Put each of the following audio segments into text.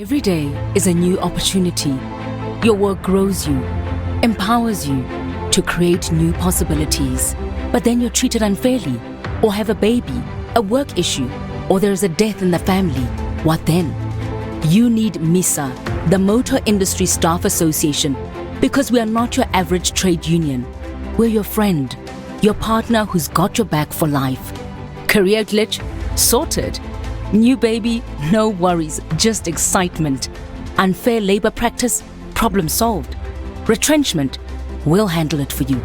Every day is a new opportunity. Your work grows you, empowers you to create new possibilities. But then you're treated unfairly, or have a baby, a work issue, or there is a death in the family. What then? You need MISA, the Motor Industry Staff Association, because we are not your average trade union. We're your friend, your partner who's got your back for life. Career glitch? Sorted. New baby? No worries, just excitement. Unfair labor practice? Problem solved. Retrenchment? We'll handle it for you.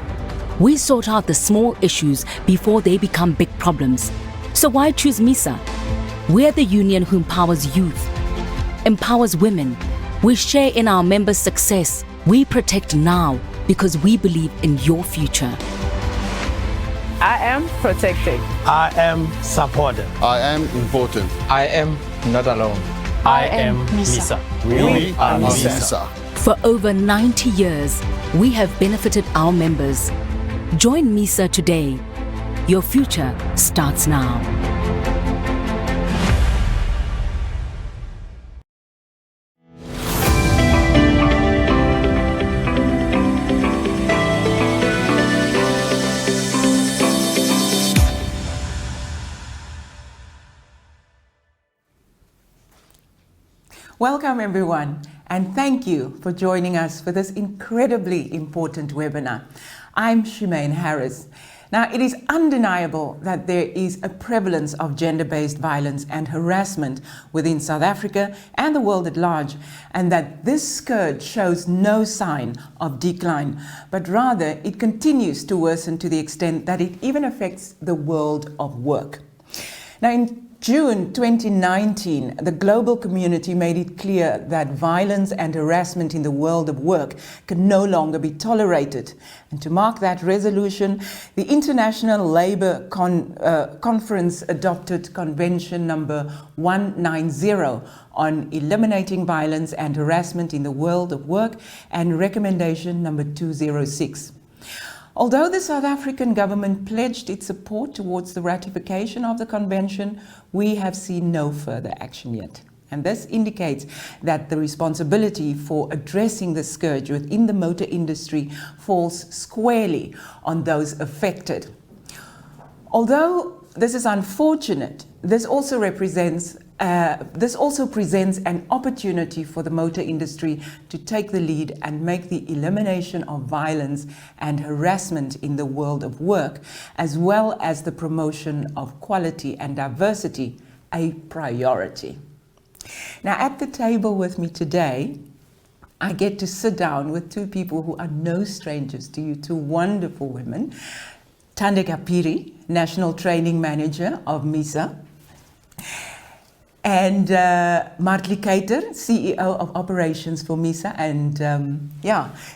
We sort out the small issues before they become big problems. So why choose MISA? We're the union who empowers youth, empowers women. We share in our members' success. We protect now because we believe in your future. I am protected. I am supported. I am important. I am not alone. I am MISA. We are MISA. For over 90 years, we have benefited our members. Join MISA today. Your future starts now. Welcome everyone, and thank you for joining us for this incredibly important webinar. I'm Shemaine Harris. Now, it is undeniable that there is a prevalence of gender-based violence and harassment within South Africa and the world at large, and that this scourge shows no sign of decline, but rather it continues to worsen to the extent that it even affects the world of work. Now, in June 2019, the global community made it clear that violence and harassment in the world of work can no longer be tolerated. And to mark that resolution, the International Labour Conference adopted Convention number 190 on eliminating violence and harassment in the world of work and recommendation number 206. Although the South African government pledged its support towards the ratification of the convention, we have seen no further action yet. And this indicates that the responsibility for addressing the scourge within the motor industry falls squarely on those affected. Although this is unfortunate, this also presents an opportunity for the motor industry to take the lead and make the elimination of violence and harassment in the world of work, as well as the promotion of quality and diversity, a priority. Now, at the table with me today, I get to sit down with two people who are no strangers to you, two wonderful women. Thandeka Phiri, National Training Manager of MISA, and Martli Keiter, CEO of Operations for MISA. And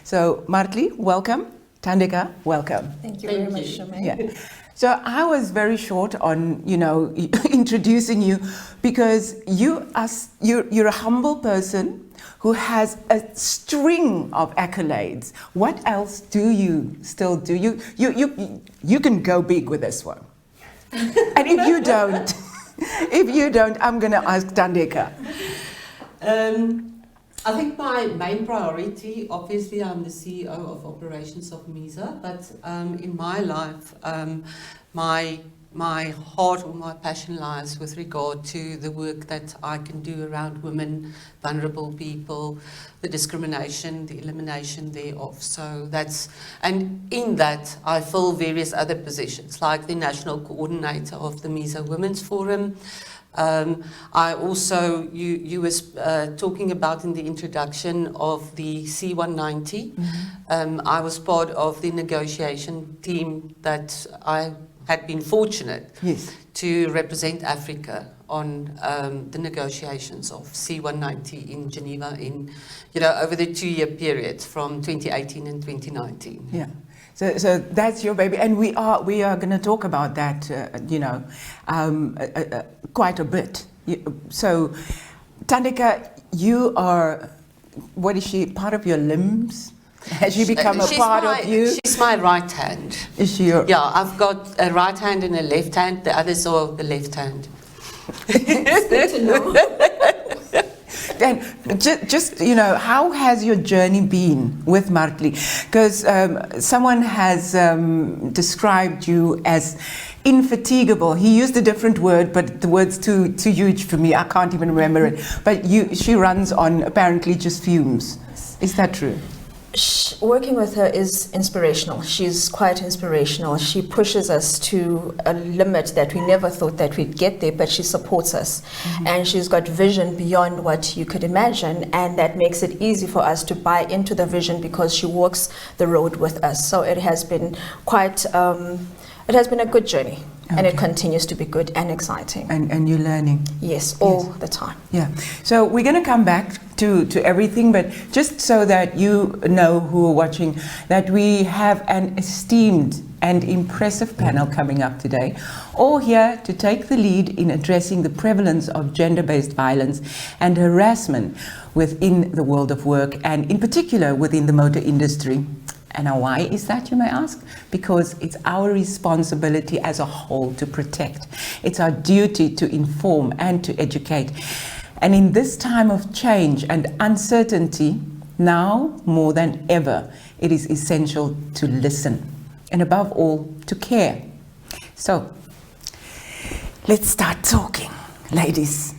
so Martli, welcome. Thandeka, welcome. Thank you very much, Shemaine. Yeah. So I was very short on, introducing you because you're a humble person who has a string of accolades. What else do you still do? You can go big with this one. And if you don't, I'm going to ask Thandeka. I think my main priority, obviously I'm the CEO of Operations of MISA, but in my life, my heart or my passion lies with regard to the work that I can do around women, vulnerable people, the discrimination, the elimination thereof. So and in that I fill various other positions, like the National Coordinator of the MISA Women's Forum. I also, you was talking about in the introduction of the C190. Mm-hmm. I was part of the negotiation team that I had been fortunate to represent Africa on the negotiations of C190 in Geneva over the 2-year period from 2018 and 2019. Yeah. So that's your baby, and we are going to talk about that, quite a bit. So, Thandeka, you are, what is she? Part of your limbs? Has she become a part of you? She's my right hand. Is she your? Yeah, I've got a right hand and a left hand. The others are the left hand. It's good to know. And just, you know, how has your journey been with Martley? Because someone has described you as infatigable. He used a different word, but the word's too huge for me. I can't even remember it. But she runs on apparently just fumes. Is that true? Working with her is inspirational. She's quite inspirational. She pushes us to a limit that we never thought that we'd get there, but she supports us. And she's got vision beyond what you could imagine, and that makes it easy for us to buy into the vision because she walks the road with us. So it has been quite, it has been a good journey. And it continues to be good and exciting. And you're learning. Yes, all the time. Yeah. So we're going to come back to everything, but just so that you know who are watching, that we have an esteemed and impressive panel coming up today, all here to take the lead in addressing the prevalence of gender-based violence and harassment within the world of work, and in particular within the motor industry. And now why is that, you may ask? Because it's our responsibility as a whole to protect. It's our duty to inform and to educate. And in this time of change and uncertainty, now more than ever, it is essential to listen. And above all, to care. So, let's start talking, ladies.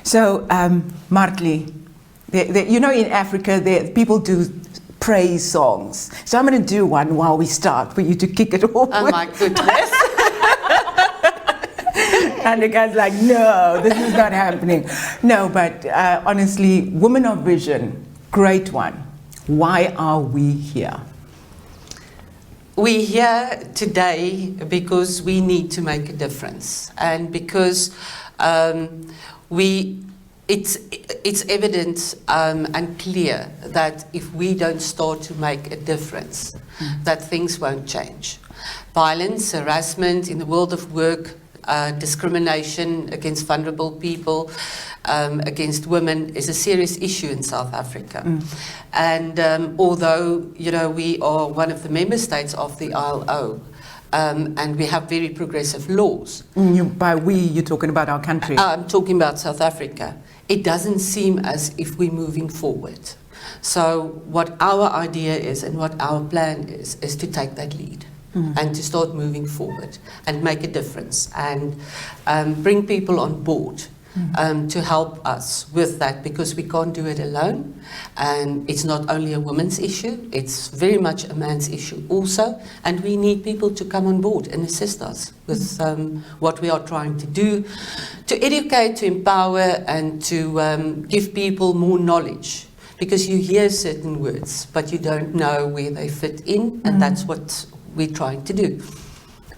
So, Martley, you know, in Africa, people do praise songs. So I'm going to do one while we start for you to kick it off. Oh my goodness. And the guy's like, no, this is not happening. No, but honestly, Women of Vision, great one. Why are we here? We're here today because we need to make a difference, and because it's evident and clear that if we don't start to make a difference, that things won't change. Violence, harassment in the world of work, discrimination against vulnerable people, against women is a serious issue in South Africa. And although, you know, we are one of the member states of the ILO, and we have very progressive laws. By we, you're talking about our country? I'm talking about South Africa. It doesn't seem as if we're moving forward. So what our idea is and what our plan is to take that lead and to start moving forward and make a difference and bring people on board to help us with that, because we can't do it alone. And it's not only a woman's issue, it's very much a man's issue also. And we need people to come on board and assist us with what we are trying to do, to educate, to empower, and to give people more knowledge. Because you hear certain words, but you don't know where they fit in, and that's what we're trying to do.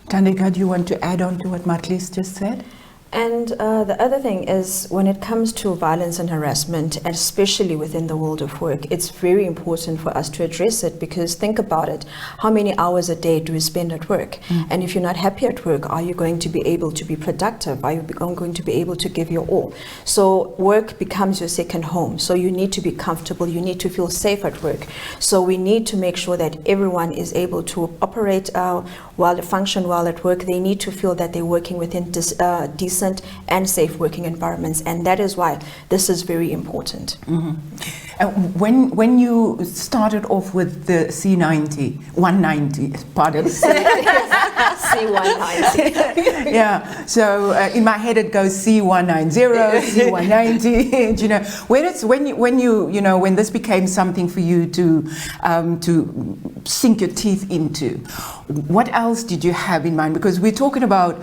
Tandika, do you want to add on to what Martley's just said? And the other thing is, when it comes to violence and harassment, especially within the world of work, it's very important for us to address it, because think about it. How many hours a day do we spend at work? And if you're not happy at work, are you going to be able to be productive? Are you going to be able to give your all? So work becomes your second home. So you need to be comfortable. You need to feel safe at work. So we need to make sure that everyone is able to operate function while at work. They need to feel that they're working within decent and safe working environments, and that is why this is very important. When you started off with the C190, pardon. C190. Yeah, so in my head it goes C190, C190. You know, when this became something for you to sink your teeth into, what else did you have in mind? Because we're talking about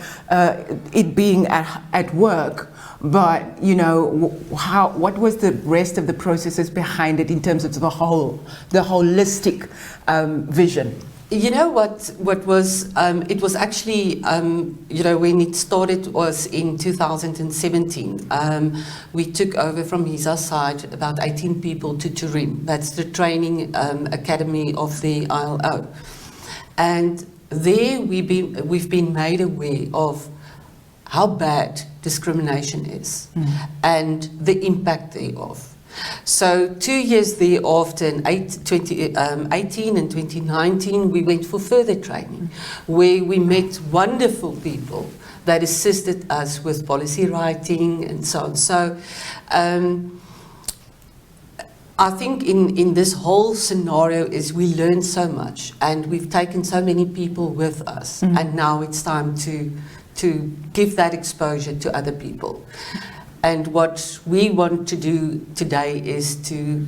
it being at work, but you know, what was the rest of the processes behind it in terms of the holistic vision? You know what was, it was actually, you know, when it started was in 2017. We took over from MISA side about 18 people to Turin. That's the training academy of the ILO. And there we've been made aware of how bad discrimination is and the impact thereof. So 2 years thereafter, in 2018 and 2019, we went for further training, where we met wonderful people that assisted us with policy writing and so on. So I think in this whole scenario is we learned so much, and we've taken so many people with us, and now it's time to give that exposure to other people. And what we want to do today is to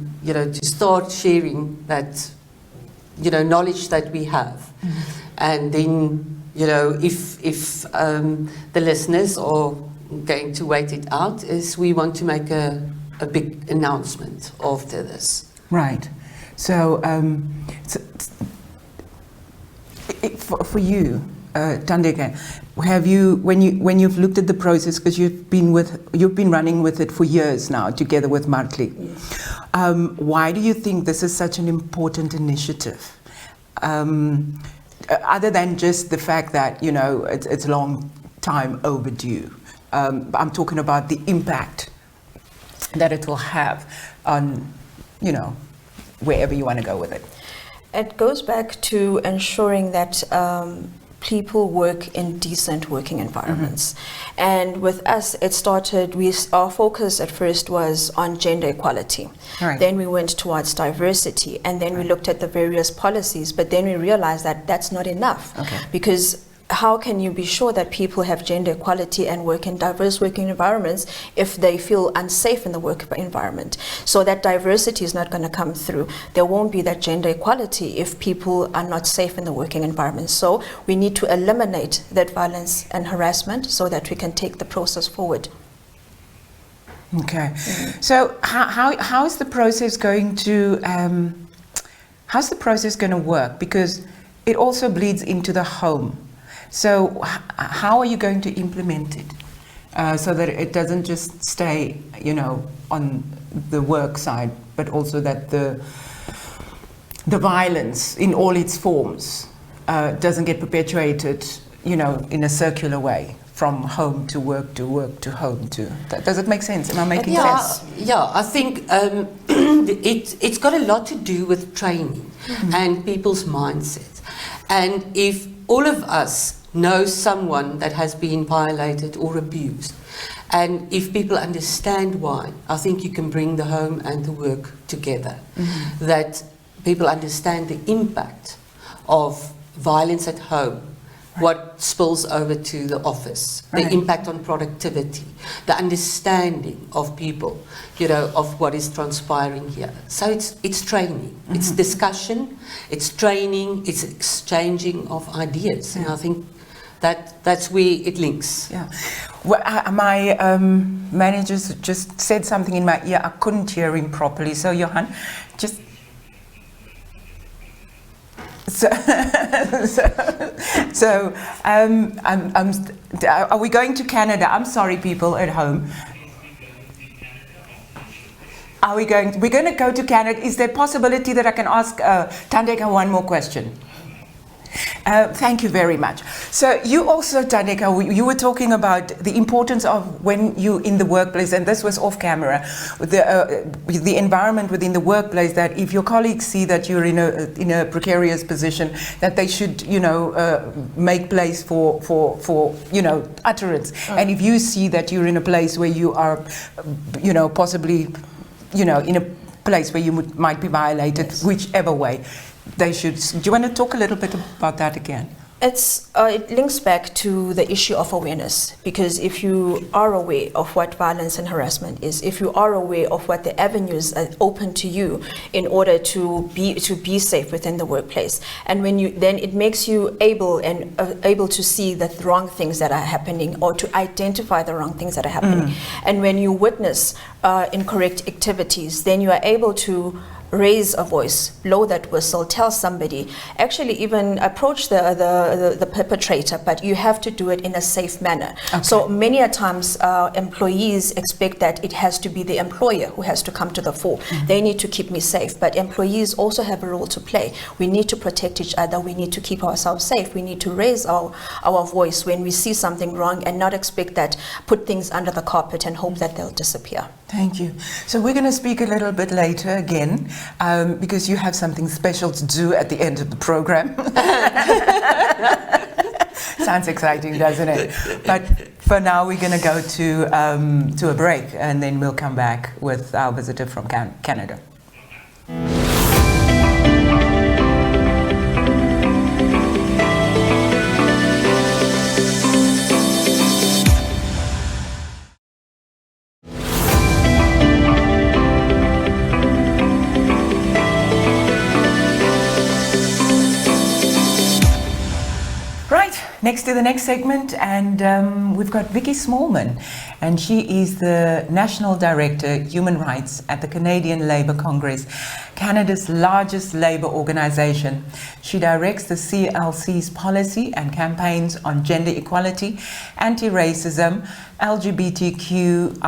start sharing that knowledge that we have, and then if the listeners are going to wait it out, is we want to make a big announcement after this. Right. So, for you, Thandeka, have you, when you've looked at the process, because you've been running with it for years now, together with Martli. Yes. Why do you think this is such an important initiative? Other than just the fact that it's a long time overdue. I'm talking about the impact that it will have on, wherever you want to go with it. It goes back to ensuring that people work in decent working environments. And with us, it started, our focus at first was on gender equality. Right. Then we went towards diversity, and then we looked at the various policies, but then we realized that that's not enough. Okay. Because how can you be sure that people have gender equality and work in diverse working environments if they feel unsafe in the work environment? So that diversity is not going to come through. There won't be that gender equality if people are not safe in the working environment. So we need to eliminate that violence and harassment so that we can take the process forward. Okay. So how is the process going to how's the process going to work? Because it also bleeds into the home. So how are you going to implement it so that it doesn't just stay, on the work side, but also that the violence in all its forms doesn't get perpetuated, in a circular way, from home to work to work to home to. Does it make sense? Am I making sense? Yeah, I think it's got a lot to do with training and people's mindsets. And if all of us know someone that has been violated or abused, and if people understand why, I think you can bring the home and the work together. That people understand the impact of violence at home, what spills over to the office, the impact on productivity, the understanding of people, of what is transpiring here. So it's training, it's discussion, it's training, it's exchanging of ideas, and I think that's where it links. Yeah. Well, my managers just said something in my ear. I couldn't hear him properly. So, Johan, just. Are we going to Canada? I'm sorry, people at home. We're going to go to Canada. Is there a possibility that I can ask Thandeka one more question? Thank you very much. So you also, Thandeka, you were talking about the importance of when you in the workplace, and this was off camera, the environment within the workplace, that if your colleagues see that you're in a precarious position, that they should, make place for utterance. And if you see that you're in a place where you are, possibly, in a place where you might be violated, yes, whichever way, they should. Do you want to talk a little bit about that again? It links back to the issue of awareness, because if you are aware of what violence and harassment is, if you are aware of what the avenues are open to you in order to be safe within the workplace, and then it makes you able to see the wrong things that are happening, or to identify the wrong things that are happening. And when you witness incorrect activities, then you are able to raise a voice, blow that whistle, tell somebody, actually even approach the perpetrator, but you have to do it in a safe manner. Okay. So many a times employees expect that it has to be the employer who has to come to the fore. They need to keep me safe, but employees also have a role to play. We need to protect each other, we need to keep ourselves safe, we need to raise our voice when we see something wrong, and not expect that, put things under the carpet and hope that they'll disappear. Thank you. So we're going to speak a little bit later again, because you have something special to do at the end of the program. Sounds exciting, doesn't it? But for now, we're going to go to a break, and then we'll come back with our visitor from Canada. Next to the next segment, and we've got Vicky Smallman, and she is the National Director, Human Rights at the Canadian Labour Congress, Canada's largest labour organisation. She directs the CLC's policy and campaigns on gender equality, anti-racism, LGBTQI+,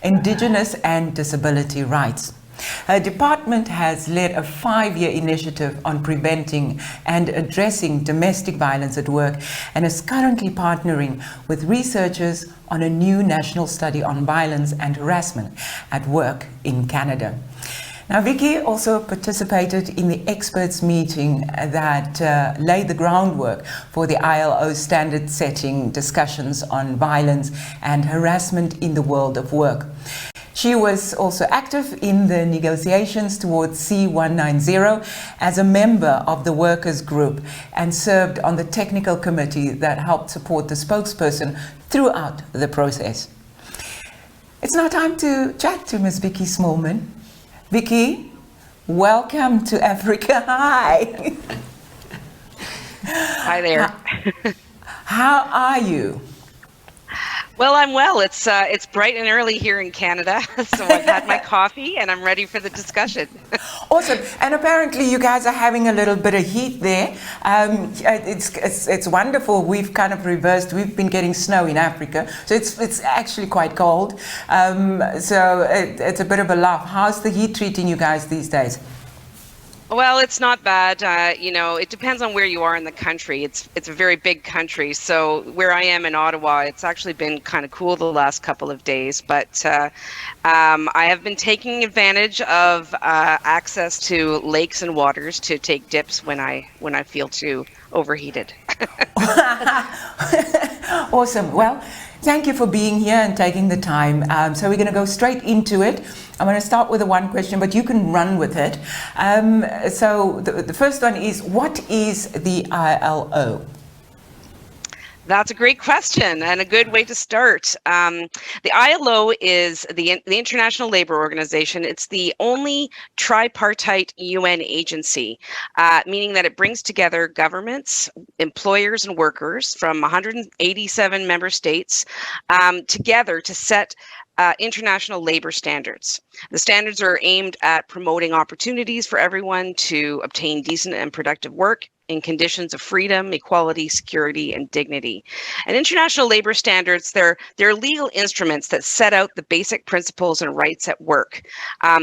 Indigenous and disability rights. Her department has led a 5-year initiative on preventing and addressing domestic violence at work and is currently partnering with researchers on a new national study on violence and harassment at work in Canada. Now, Vicky also participated in the experts meeting that laid the groundwork for the ILO standard-setting discussions on violence and harassment in the world of work. She was also active in the negotiations towards C190 as a member of the workers' group and served on the technical committee that helped support the spokesperson throughout the process. It's now time to chat to Ms. Vicky Smallman. Vicky, welcome to Africa. Hi. Hi there. How are you? Well, I'm well. It's bright and early here in Canada, so I've had my coffee and I'm ready for the discussion. Awesome. And apparently you guys are having a little bit of heat there. It's wonderful. We've kind of reversed. We've been getting snow in Africa, so it's actually quite cold. So it's a bit of a laugh. How's the heat treating you guys these days? Well, it's not bad. It depends on where you are in the country. It's a very big country. So where I am in Ottawa, it's actually been kind of cool the last couple of days. But I have been taking advantage of access to lakes and waters to take dips when I feel too overheated. Awesome. Well, thank you for being here and taking the time. So we're going to go straight into it. I'm going to start with the one question, but you can run with it. So the first one is, what is the ILO? That's a great question and a good way to start. The ILO is the International Labour Organization. It's the only tripartite UN agency, meaning that it brings together governments, employers, and workers from 187 member states together to set international labor standards. The standards are aimed at promoting opportunities for everyone to obtain decent and productive work in conditions of freedom, equality, security, and dignity. And international labor standards, they're legal instruments that set out the basic principles and rights at work.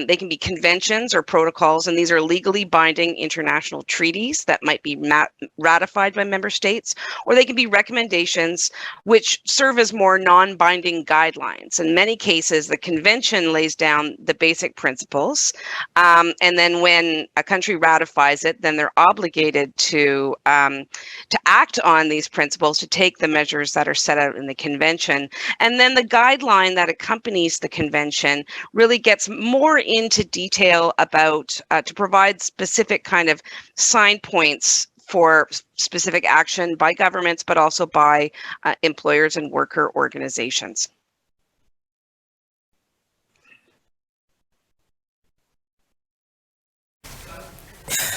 They can be conventions or protocols, and these are legally binding international treaties that might be ratified by member states, or they can be recommendations which serve as more non-binding guidelines. In many cases, the convention lays down the basic principles, and then when a country ratifies it, then they're obligated to act on these principles, to take the measures that are set out in the convention. And then the guideline that accompanies the convention really gets more into detail about to provide specific kind of sign points for specific action by governments, but also by employers and worker organizations.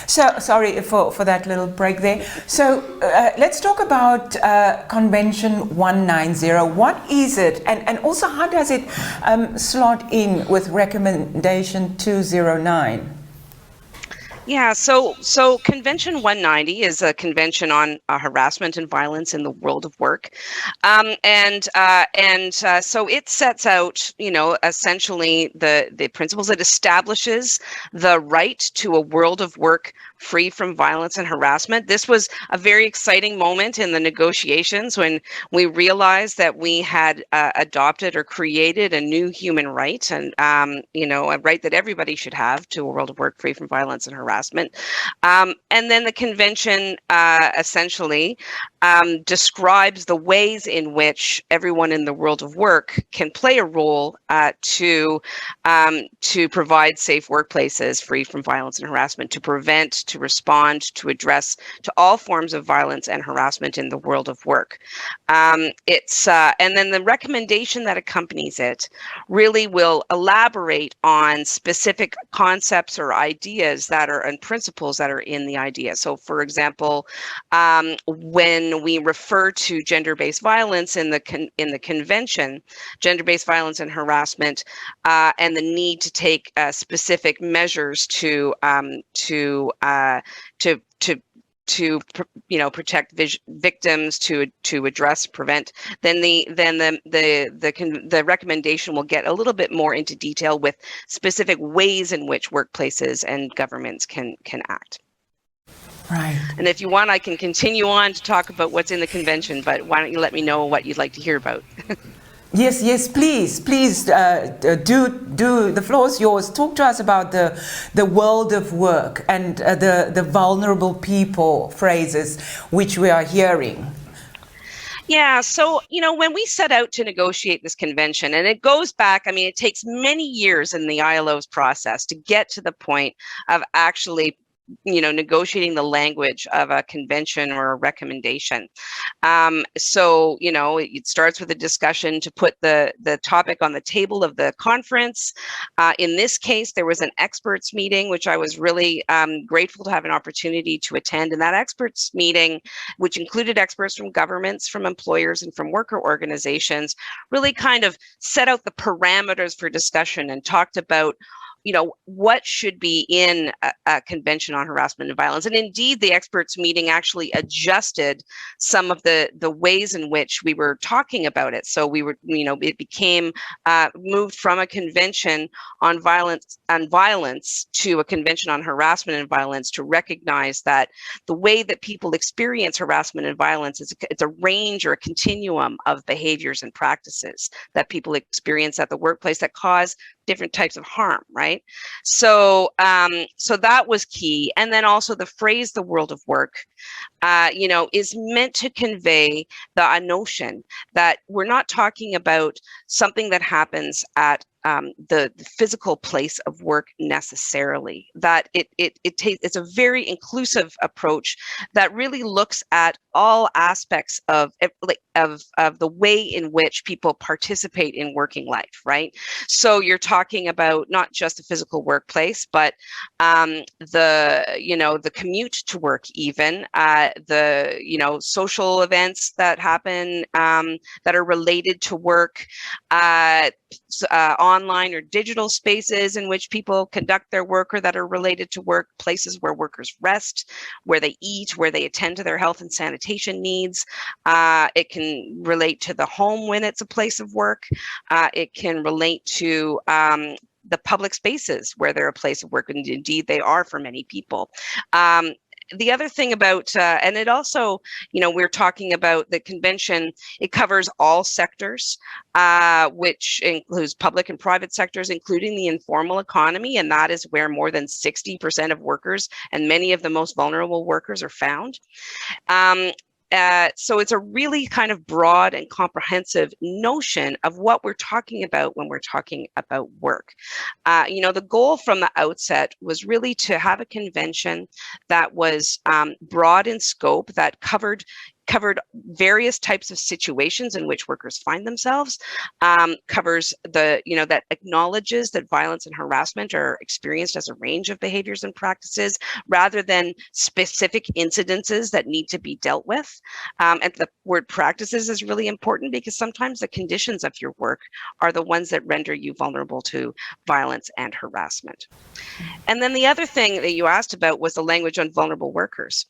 So, sorry for that little break there. So, let's talk about Convention 190. What is it? And also, how does it slot in with Recommendation 209? Yeah, so Convention 190 is a convention on harassment and violence in the world of work, so it sets out, essentially the principles. It establishes the right to a world of work free from violence and harassment. This was a very exciting moment in the negotiations when we realized that we had adopted or created a new human right, and a right that everybody should have to a world of work free from violence and harassment. And then the convention essentially describes the ways in which everyone in the world of work can play a role to provide safe workplaces free from violence and harassment, to prevent, to respond, to address to all forms of violence and harassment in the world of work. And then the recommendation that accompanies it really will elaborate on specific concepts or ideas and principles that are in the idea. So, for example, when we refer to gender-based violence in the convention, gender-based violence and harassment, and the need to take specific measures to protect victims, to address, prevent, then the recommendation will get a little bit more into detail with specific ways in which workplaces and governments can act. Right. And if you want, I can continue on to talk about what's in the convention, but why don't you let me know what you'd like to hear about? Yes, please, do. The floor is yours. Talk to us about the world of work and the vulnerable people phrases which we are hearing. Yeah, so, when we set out to negotiate this convention, and it goes back, it takes many years in the ILO's process to get to the point of actually negotiating the language of a convention or a recommendation. So, it starts with a discussion to put the topic on the table of the conference. In this case, there was an experts meeting, which I was really grateful to have an opportunity to attend. And that experts meeting, which included experts from governments, from employers, and from worker organizations, really kind of set out the parameters for discussion and talked about what should be in a convention on harassment and violence. And indeed, the experts meeting actually adjusted some of the ways in which we were talking about it. So we were, it became moved from a convention on violence to a convention on harassment and violence, to recognize that the way that people experience harassment and violence it's a range or a continuum of behaviors and practices that people experience at the workplace that cause different types of harm, right? So that was key. And then also the phrase, the world of work, is meant to convey the notion that we're not talking about something that happens at the physical place of work necessarily, that it's a very inclusive approach that really looks at all aspects of the way in which people participate in working life, right? So you're talking about not just the physical workplace, but the commute to work, even the social events that happen that are related to work, online or digital spaces in which people conduct their work or that are related to work, places where workers rest, where they eat, where they attend to their health and sanitation needs. It can relate to the home when it's a place of work. It can relate to the public spaces where they're a place of work, and indeed they are for many people. The other thing about, and it also, we're talking about the convention, it covers all sectors, which includes public and private sectors, including the informal economy, and that is where more than 60% of workers and many of the most vulnerable workers are found. So it's a really kind of broad and comprehensive notion of what we're talking about when we're talking about work. The goal from the outset was really to have a convention that was broad in scope, that covered various types of situations in which workers find themselves, covers that acknowledges that violence and harassment are experienced as a range of behaviors and practices rather than specific incidences that need to be dealt with. And the word practices is really important because sometimes the conditions of your work are the ones that render you vulnerable to violence and harassment. And then the other thing that you asked about was the language on vulnerable workers.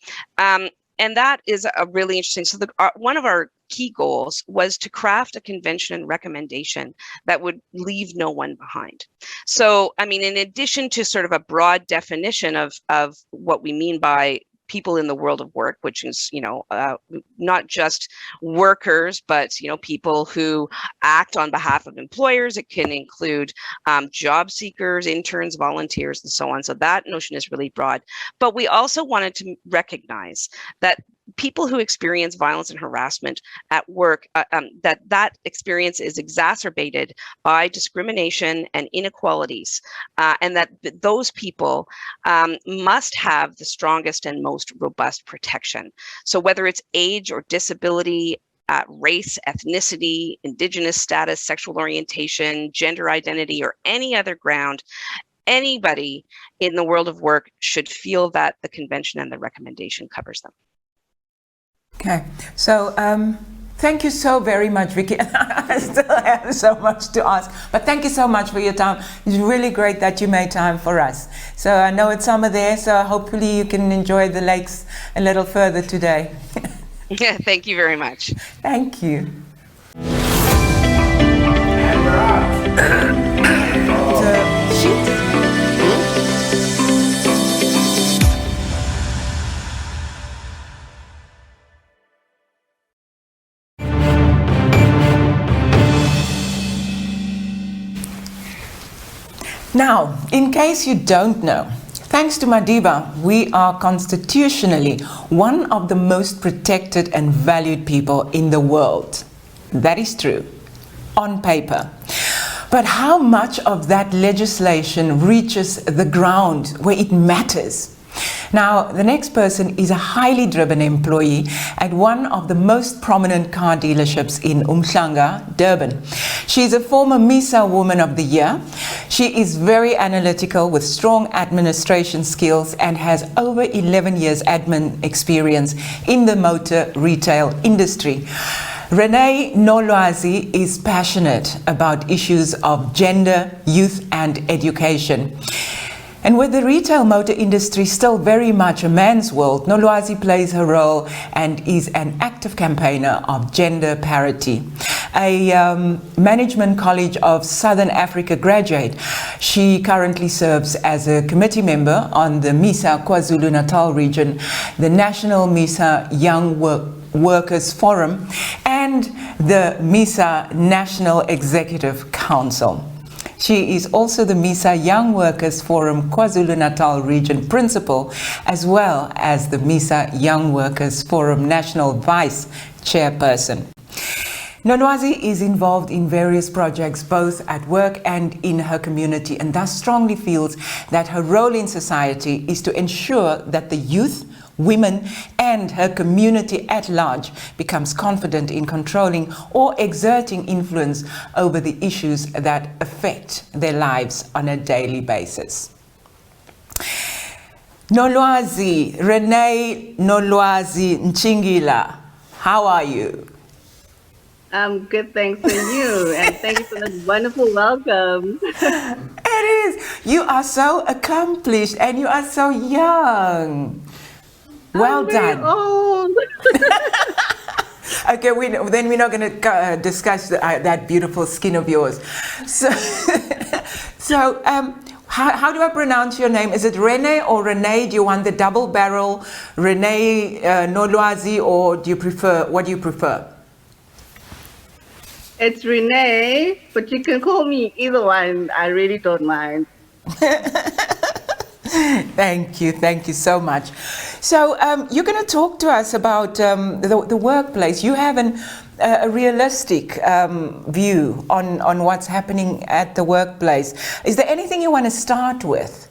And that is a really interesting. So one of our key goals was to craft a convention and recommendation that would leave no one behind. So, I mean, in addition to sort of a broad definition of what we mean by people in the world of work, which is, not just workers, but, people who act on behalf of employers. It can include job seekers, interns, volunteers, and so on. So that notion is really broad. But we also wanted to recognize that people who experience violence and harassment at work, that experience is exacerbated by discrimination and inequalities, and that those people must have the strongest and most robust protection. So whether it's age or disability, race, ethnicity, indigenous status, sexual orientation, gender identity, or any other ground, anybody in the world of work should feel that the convention and the recommendation covers them. Okay, so thank you so very much, Vicky. I still have so much to ask, but thank you so much for your time. It's really great that you made time for us. So I know it's summer there, so hopefully you can enjoy the lakes a little further today. Yeah, thank you very much. Thank you. Now, in case you don't know, thanks to Madiba, we are constitutionally one of the most protected and valued people in the world. That is true, on paper. But how much of that legislation reaches the ground where it matters? Now, the next person is a highly driven employee at one of the most prominent car dealerships in Umhlanga, Durban. She is a former MISA Woman of the Year. She is very analytical with strong administration skills and has over 11 years admin experience in the motor retail industry. Renee Nolwazi is passionate about issues of gender, youth and education. And with the retail motor industry still very much a man's world, Nolwazi plays her role and is an active campaigner of gender parity. A Management College of Southern Africa graduate, she currently serves as a committee member on the MISA KwaZulu-Natal region, the National MISA Young Workers Forum, and the MISA National Executive Council. She is also the MISA Young Workers Forum KwaZulu-Natal Region Principal, as well as the MISA Young Workers Forum National Vice Chairperson. Nolwazi is involved in various projects both at work and in her community, and thus strongly feels that her role in society is to ensure that the youth, women and her community at large becomes confident in controlling or exerting influence over the issues that affect their lives on a daily basis. Nolwazi, Renee Nolwazi Nchingila, how are you? I'm good, thanks to you, and thank you for this wonderful welcome. It is. You are so accomplished and you are so young. Well done. Old. Okay, then we're not going to discuss that beautiful skin of yours. So, how do I pronounce your name? Is it Renee or Renee? Do you want the double barrel Renee Nolwazi, or do you prefer? What do you prefer? It's Renee, but you can call me either one. I really don't mind. Thank you so much. So you're going to talk to us about the workplace. You have a realistic view on what's happening at the workplace. Is there anything you want to start with?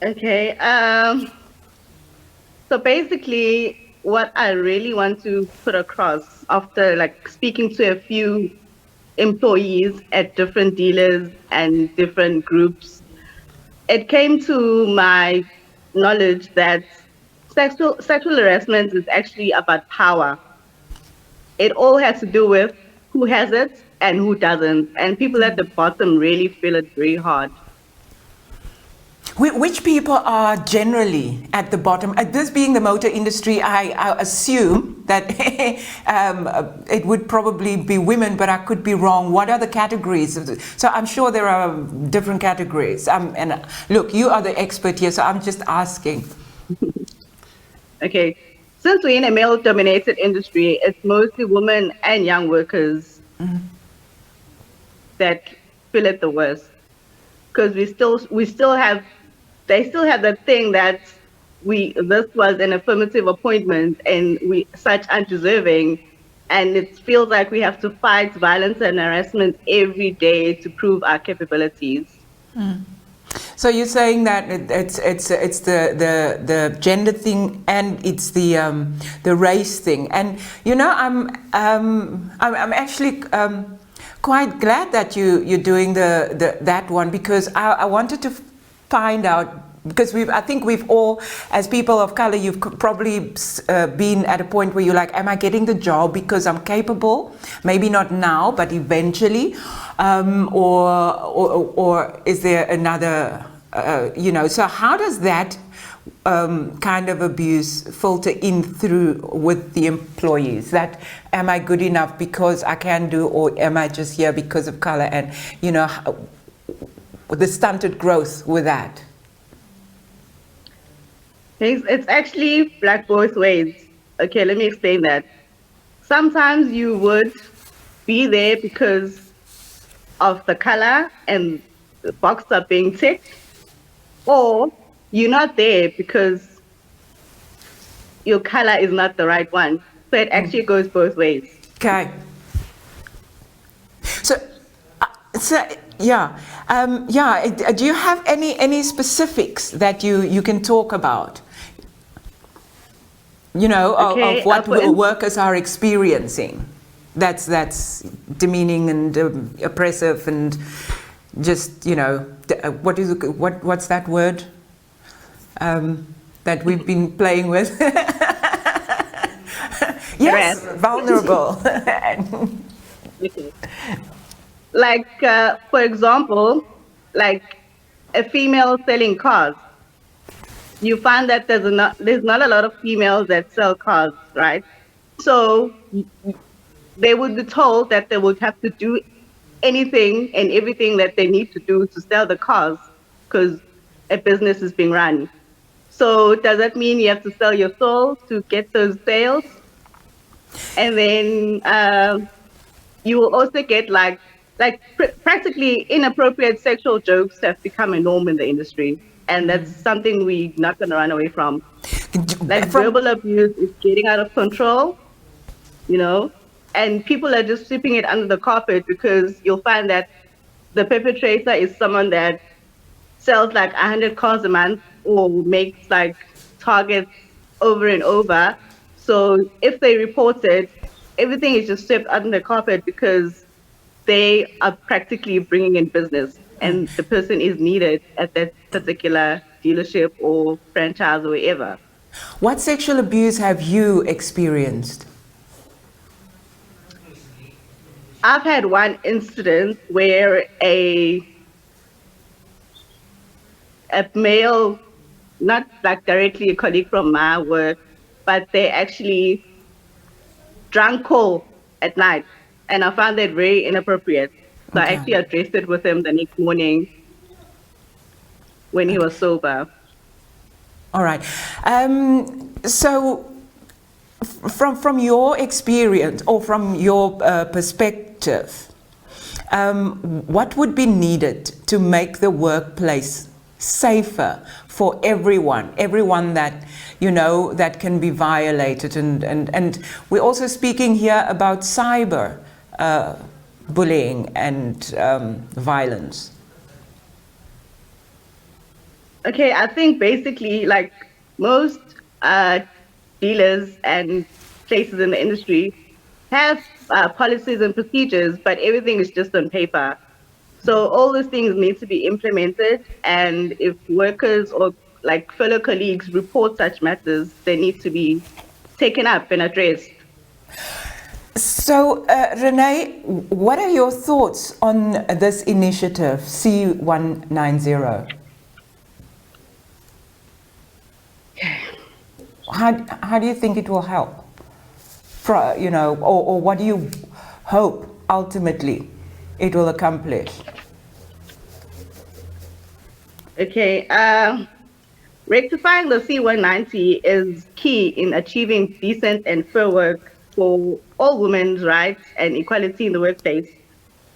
Okay. So basically, what I really want to put across after speaking to a few employees at different dealers and different groups, it came to my knowledge that sexual harassment is actually about power. It all has to do with who has it and who doesn't, and people at the bottom really feel it very hard. Which people are generally at the bottom? This being the motor industry, I assume that it would probably be women, but I could be wrong. What are the categories? So I'm sure there are different categories. And look, you are the expert here, so I'm just asking. Okay. Since we're in a male-dominated industry, it's mostly women and young workers that feel it the worst. Because they still have that thing that this was an affirmative appointment and we such undeserving, and it feels like we have to fight violence and harassment every day to prove our capabilities. So you're saying that it's the gender thing and it's the race thing, and you know I'm actually quite glad that you're doing that one, because I wanted to find out, because I think we've all, as people of color, you've probably been at a point where you're like, am I getting the job because I'm capable? Maybe not now, but eventually, or is there another, you know? So how does that kind of abuse filter in through with the employees? That am I good enough because I can do, or am I just here because of color? And you know, the stunted growth with that. It's actually like both ways. Okay, let me explain that. Sometimes you would be there because of the color and the box are being ticked, or you're not there because your color is not the right one. So it actually goes both ways. Okay. So yeah, do you have any specifics that you can talk about? You know, of what workers are experiencing. That's demeaning and oppressive and just, you know, what's that word that we've been playing with? Yes, vulnerable. Like, for example, like a female selling cars. You find that there's not a lot of females that sell cars, right? So they would be told that they would have to do anything and everything that they need to do to sell the cars because a business is being run. So does that mean you have to sell your soul to get those sales? And then you will also get like practically inappropriate sexual jokes have become a norm in the industry. And that's something we're not going to run away from. Like verbal abuse is getting out of control, you know, and people are just sweeping it under the carpet because you'll find that the perpetrator is someone that sells like 100 cars a month or makes like targets over and over. So if they report it, everything is just swept under the carpet because they are practically bringing in business and the person is needed at that particular dealership or franchise or wherever. What sexual abuse have you experienced? I've had one incident where a male, not like directly a colleague from my work, but they actually drank coal at night, and I found that very inappropriate. So I actually addressed it with him the next morning when he was sober. All right. So from your experience or from your perspective, what would be needed to make the workplace safer for everyone that, you know, that can be violated? And we're also speaking here about cyber bullying and violence. Okay, I think basically like most dealers and places in the industry have policies and procedures, but everything is just on paper. So all those things need to be implemented, and if workers or like fellow colleagues report such matters, they need to be taken up and addressed. So, Renee, what are your thoughts on this initiative, C190? how do you think it will help? Or what do you hope ultimately it will accomplish? Okay, rectifying the C-190 is key in achieving decent and fair work for all women's rights and equality in the workplace.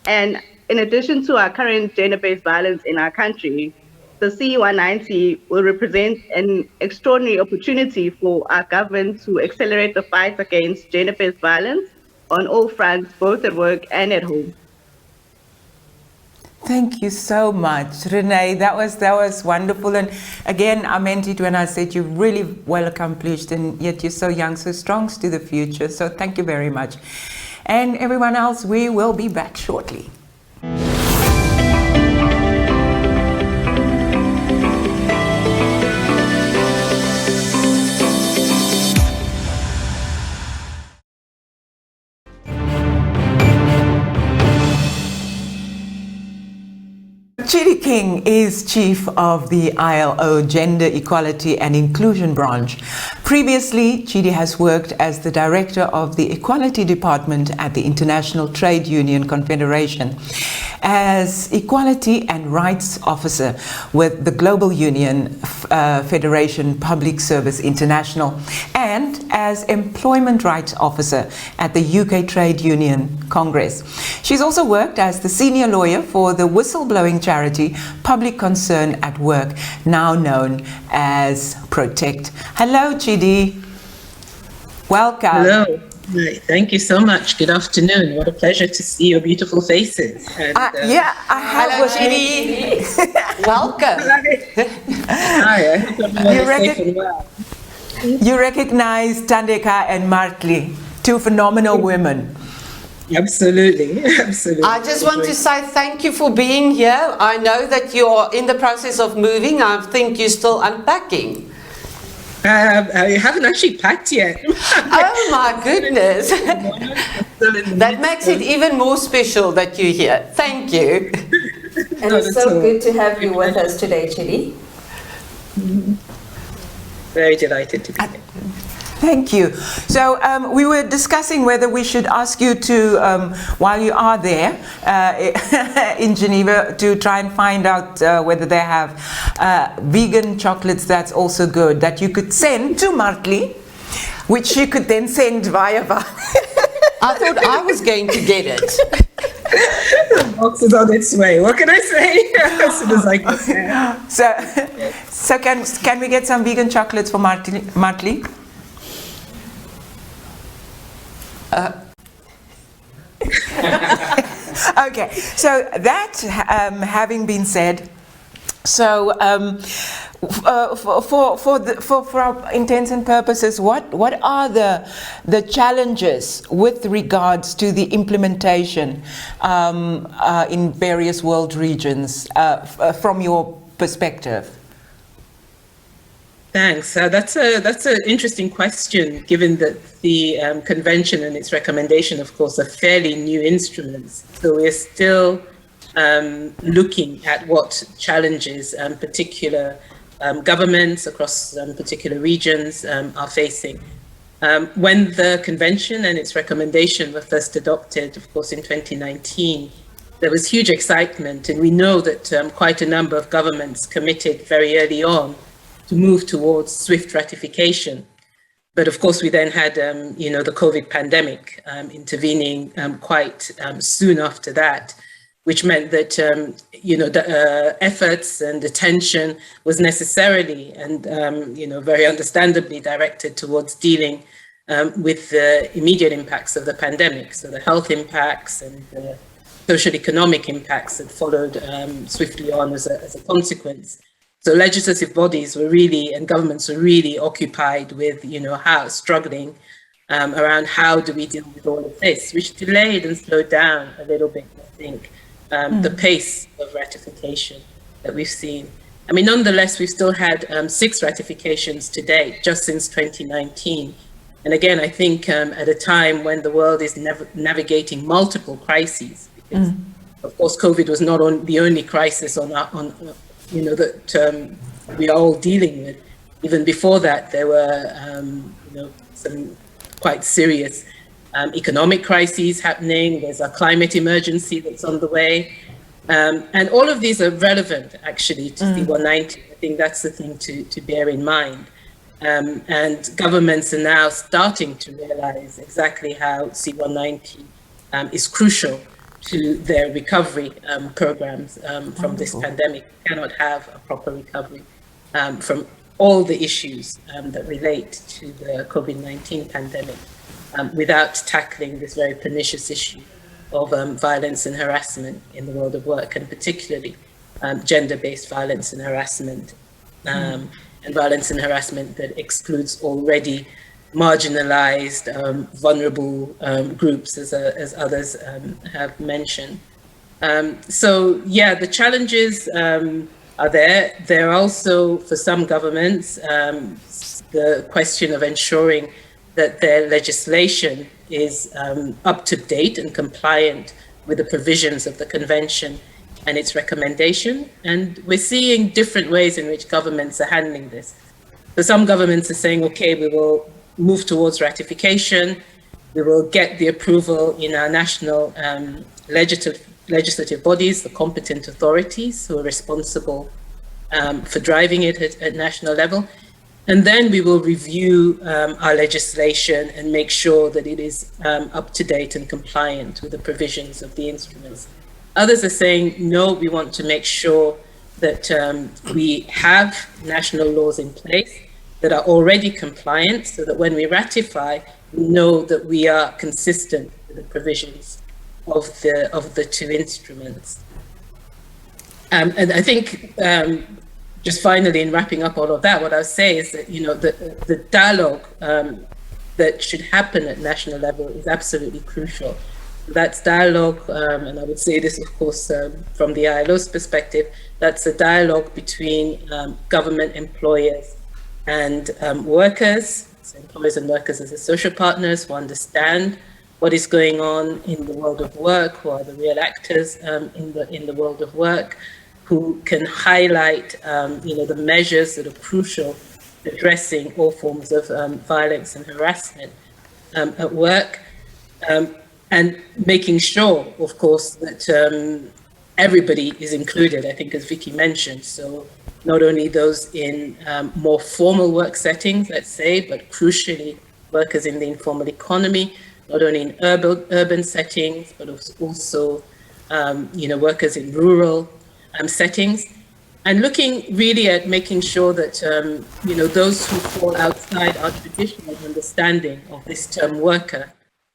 And in addition to our current gender-based violence in our country, the C-190 will represent an extraordinary opportunity for our government to accelerate the fight against gender-based violence on all fronts, both at work and at home. Thank you so much, Renee. That was wonderful. And again, I meant it when I said you're really well accomplished, and yet you're so young, so strong to the future. So thank you very much. And everyone else, we will be back shortly. Chidi King is Chief of the ILO Gender Equality and Inclusion Branch. Previously, Chidi has worked as the Director of the Equality Department at the International Trade Union Confederation, as Equality and Rights Officer with the Global Union Federation Public Service International, and as Employment Rights Officer at the UK Trade Union Congress. She's also worked as the Senior Lawyer for the whistleblowing charity Public Concern at Work, now known as Protect. Hello, Chidi. Welcome. Hello. Hi. Thank you so much. Good afternoon. What a pleasure to see your beautiful faces. And, yeah, I have. Hello, Chidi. Welcome. Hi. I hope everyone is safe and well. You recognize Tandeka and Martli, two phenomenal women. Absolutely, absolutely. I just want to say thank you for being here. I know that you're in the process of moving. I think you're still unpacking. I haven't actually packed yet. Oh my goodness. That makes it even more special that you're here. Thank you. And it's so good to have you with us today, Chidi. Very delighted to be here. Thank you. So we were discussing whether we should ask you to, while you are there in Geneva, to try and find out whether they have vegan chocolates that's also good, that you could send to Martli, which she could then send via I thought I was going to get it. The box is on its way. What can I say? As soon as I can. So can we get some vegan chocolates for Martli? Okay, so that having been said, so for our intents and purposes, what are the challenges with regards to the implementation in various world regions from your perspective? Thanks. That's an interesting question, given that the convention and its recommendation, of course, are fairly new instruments. So we're still looking at what challenges particular governments across particular regions are facing. When the convention and its recommendation were first adopted, of course, in 2019, there was huge excitement, and we know that quite a number of governments committed very early on to move towards swift ratification. But of course, we then had, the COVID pandemic intervening quite soon after that, which meant that, the efforts and attention was necessarily and, very understandably directed towards dealing with the immediate impacts of the pandemic. So the health impacts and the social economic impacts that followed swiftly on as a consequence. So legislative bodies were really, and governments were really occupied with, struggling around how do we deal with all of this, which delayed and slowed down a little bit, I think, the pace of ratification that we've seen. I mean, nonetheless, we've still had 6 ratifications to date, just since 2019. And again, I think at a time when the world is navigating multiple crises, because of course, COVID was not the only crisis that we are all dealing with. Even before that, there were some quite serious economic crises happening. There's a climate emergency that's on the way. And all of these are relevant, actually, to C190. I think that's the thing to bear in mind. And governments are now starting to realize exactly how C190 is crucial to their recovery programs from this pandemic. We cannot have a proper recovery from all the issues that relate to the COVID-19 pandemic without tackling this very pernicious issue of violence and harassment in the world of work, and particularly gender-based violence and harassment, and violence and harassment that excludes already marginalized, vulnerable groups, as others have mentioned. So yeah, the challenges are there. There are also, for some governments, the question of ensuring that their legislation is up to date and compliant with the provisions of the convention and its recommendation. And we're seeing different ways in which governments are handling this. So some governments are saying, okay, we will move towards ratification. We will get the approval in our national legislative bodies, the competent authorities who are responsible for driving it at national level. And then we will review our legislation and make sure that it is up to date and compliant with the provisions of the instruments. Others are saying, no, we want to make sure that we have national laws in place that are already compliant, so that when we ratify, we know that we are consistent with the provisions of the two instruments. And I think, just finally, in wrapping up all of that, what I'll say is that, the dialogue that should happen at national level is absolutely crucial. That's dialogue, and I would say this, of course, from the ILO's perspective, that's a dialogue between government, employers, and workers, so employers and workers as the social partners who understand what is going on in the world of work, who are the real actors in the world of work, who can highlight the measures that are crucial to addressing all forms of violence and harassment at work, and making sure, of course, that everybody is included, I think, as Vicky mentioned. So not only those in more formal work settings, let's say, but crucially workers in the informal economy, not only in urban settings, but also workers in rural settings, and looking really at making sure that those who fall outside our traditional understanding of this term worker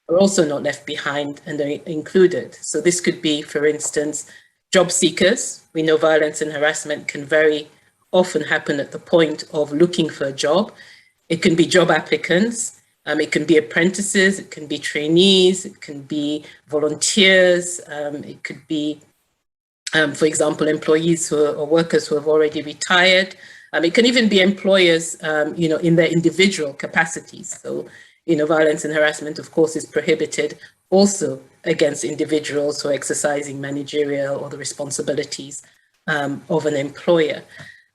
are also not left behind and are included. So this could be, for instance, job seekers. We know violence and harassment can very often happen at the point of looking for a job. It can be job applicants, it can be apprentices, it can be trainees, it can be volunteers, it could be, for example, employees or workers who have already retired. It can even be employers, in their individual capacities. So, violence and harassment, of course, is prohibited also against individuals who are exercising managerial or the responsibilities of an employer.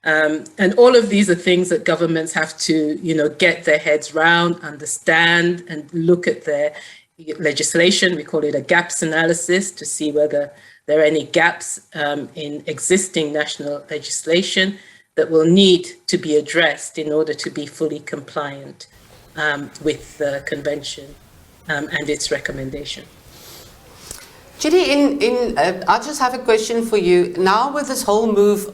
And all of these are things that governments have to, get their heads round, understand, and look at their legislation. We call it a gaps analysis to see whether there are any gaps in existing national legislation that will need to be addressed in order to be fully compliant with the convention and its recommendation. Judy, I just have a question for you. Now with this whole move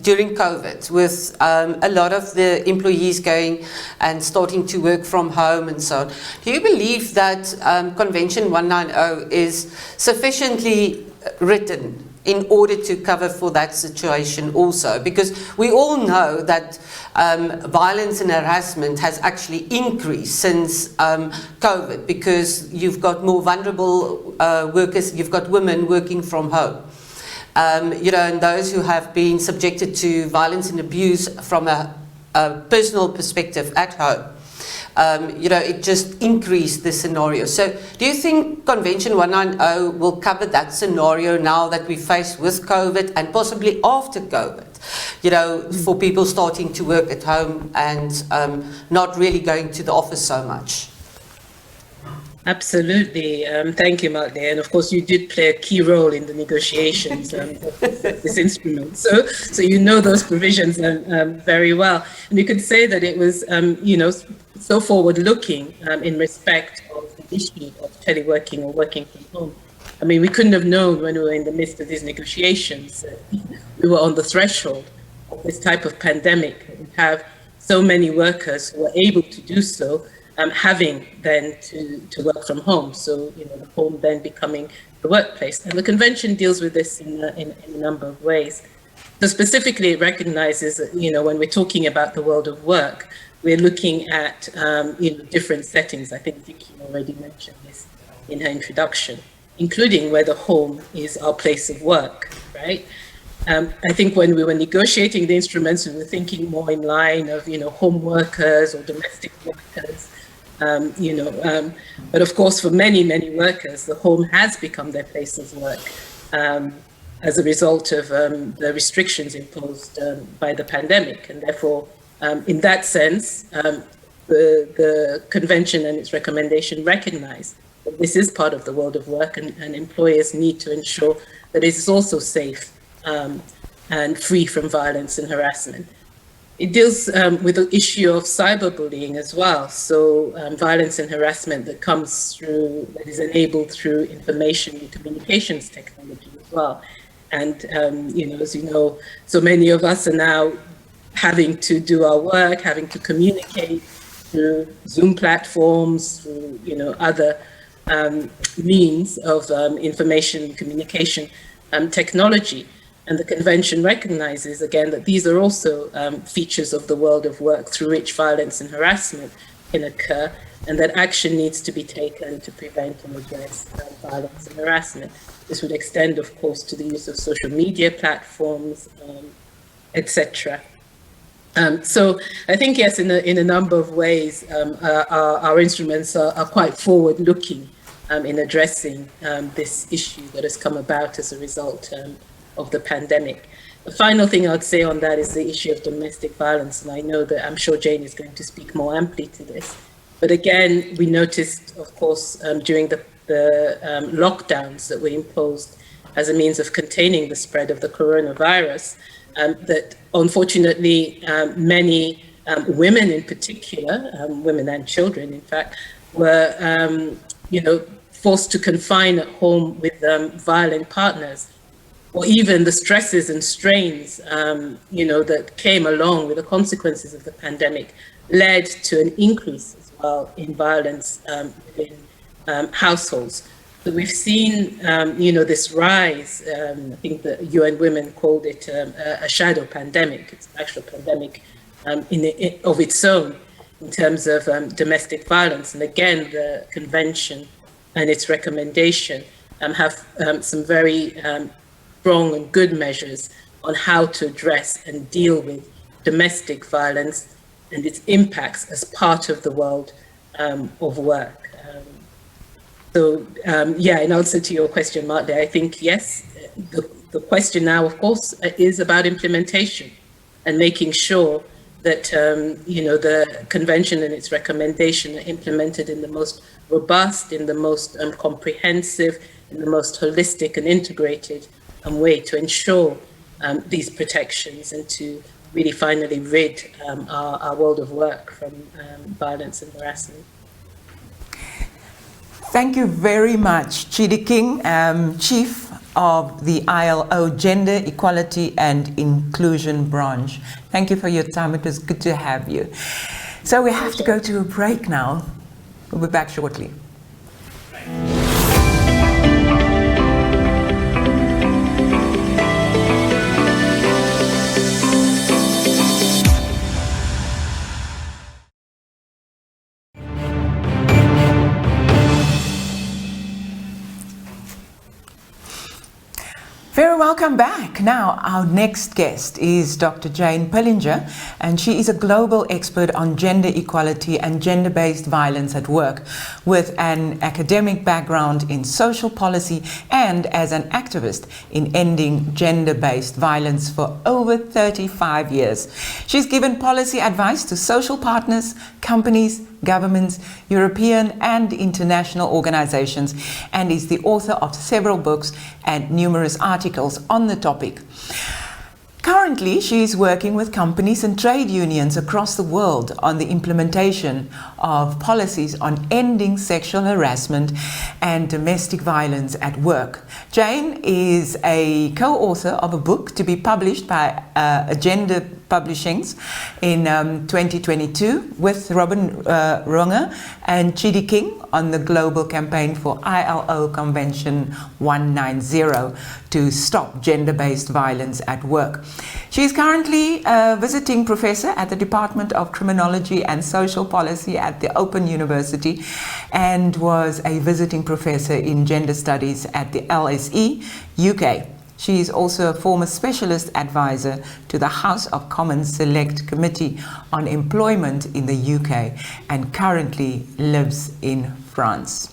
during COVID, with a lot of the employees going and starting to work from home and so on, do you believe that Convention 190 is sufficiently written in order to cover for that situation also? Because we all know that violence and harassment has actually increased since COVID, because you've got more vulnerable workers, you've got women working from home. And those who have been subjected to violence and abuse from a personal perspective at home. It just increased the scenario. So do you think Convention 190 will cover that scenario now that we're faced with COVID and possibly after COVID? you know, for people starting to work at home and not really going to the office so much. Absolutely. Thank you, Mark. And of course, you did play a key role in the negotiations of this instrument. So you know those provisions very well. And you could say that it was, you know, so forward-looking in respect of the issue of teleworking or working from home. I mean, we couldn't have known when we were in the midst of these negotiations. We were on the threshold of this type of pandemic. We have so many workers who are able to do so, having then to work from home. So, you know, the home then becoming the workplace. And the convention deals with this in a number of ways. So specifically, it recognizes that, you know, when we're talking about the world of work, we're looking at, you know, different settings. I think Vicky already mentioned this in her introduction, including where the home is our place of work, right? I think when we were negotiating the instruments, we were thinking more in line of, you know, home workers or domestic workers. You know, but of course, for many, many workers, the home has become their place of work as a result of the restrictions imposed by the pandemic. And therefore, in that sense, the convention and its recommendation recognize that this is part of the world of work, and employers need to ensure that it is also safe and free from violence and harassment. It deals with the issue of cyberbullying as well. So violence and harassment that comes through, that is enabled through information and communications technology as well. And, you know, as you know, so many of us are now having to do our work, having to communicate through Zoom platforms, through, you know, other means of information and communication technology. And the convention recognizes, again, that these are also features of the world of work through which violence and harassment can occur, and that action needs to be taken to prevent and address violence and harassment. This would extend, of course, to the use of social media platforms, etc. So I think, yes, in a number of ways, our instruments are quite forward-looking in addressing this issue that has come about as a result of the pandemic. The final thing I'd say on that is the issue of domestic violence, and I know that I'm sure Jane is going to speak more amply to this. But again, we noticed, of course, during the lockdowns that were imposed as a means of containing the spread of the coronavirus, that unfortunately many women in particular, women and children in fact, were you know, forced to confine at home with violent partners, or even the stresses and strains, you know, that came along with the consequences of the pandemic led to an increase as well in violence within households. So we've seen, you know, this rise. I think the UN Women called it a shadow pandemic. It's an actual pandemic of its own in terms of domestic violence. And again, the convention and its recommendation have some very strong and good measures on how to address and deal with domestic violence and its impacts as part of the world of work. So yeah, in answer to your question, Martley, I think, yes, the question now, of course, is about implementation and making sure that, you know, the convention and its recommendation are implemented in the most robust, in the most comprehensive, in the most holistic and integrated way to ensure these protections and to really finally rid our world of work from violence and harassment. Thank you very much, Chidi King, Chief of the ILO Gender Equality and Inclusion Branch. Thank you for your time. It was good to have you. So we have to go to a break now. We'll be back shortly. Very welcome back. Now, our next guest is Dr. Jane Pillinger, and she is a global expert on gender equality and gender-based violence at work, with an academic background in social policy and as an activist in ending gender-based violence for over 35 years. She's given policy advice to social partners, companies, governments, European and international organizations, and is the author of several books and numerous articles on the topic. Currently, she is working with companies and trade unions across the world on the implementation of policies on ending sexual harassment and domestic violence at work. Jane is a co-author of a book to be published by Agenda Publishings in 2022 with Robin Runger and Chidi King on the global campaign for ILO Convention 190 to stop gender-based violence at work. She is currently a visiting professor at the Department of Criminology and Social Policy at the Open University and was a visiting professor in gender studies at the LSE, UK. She is also a former specialist advisor to the House of Commons Select Committee on Employment in the UK and currently lives in France.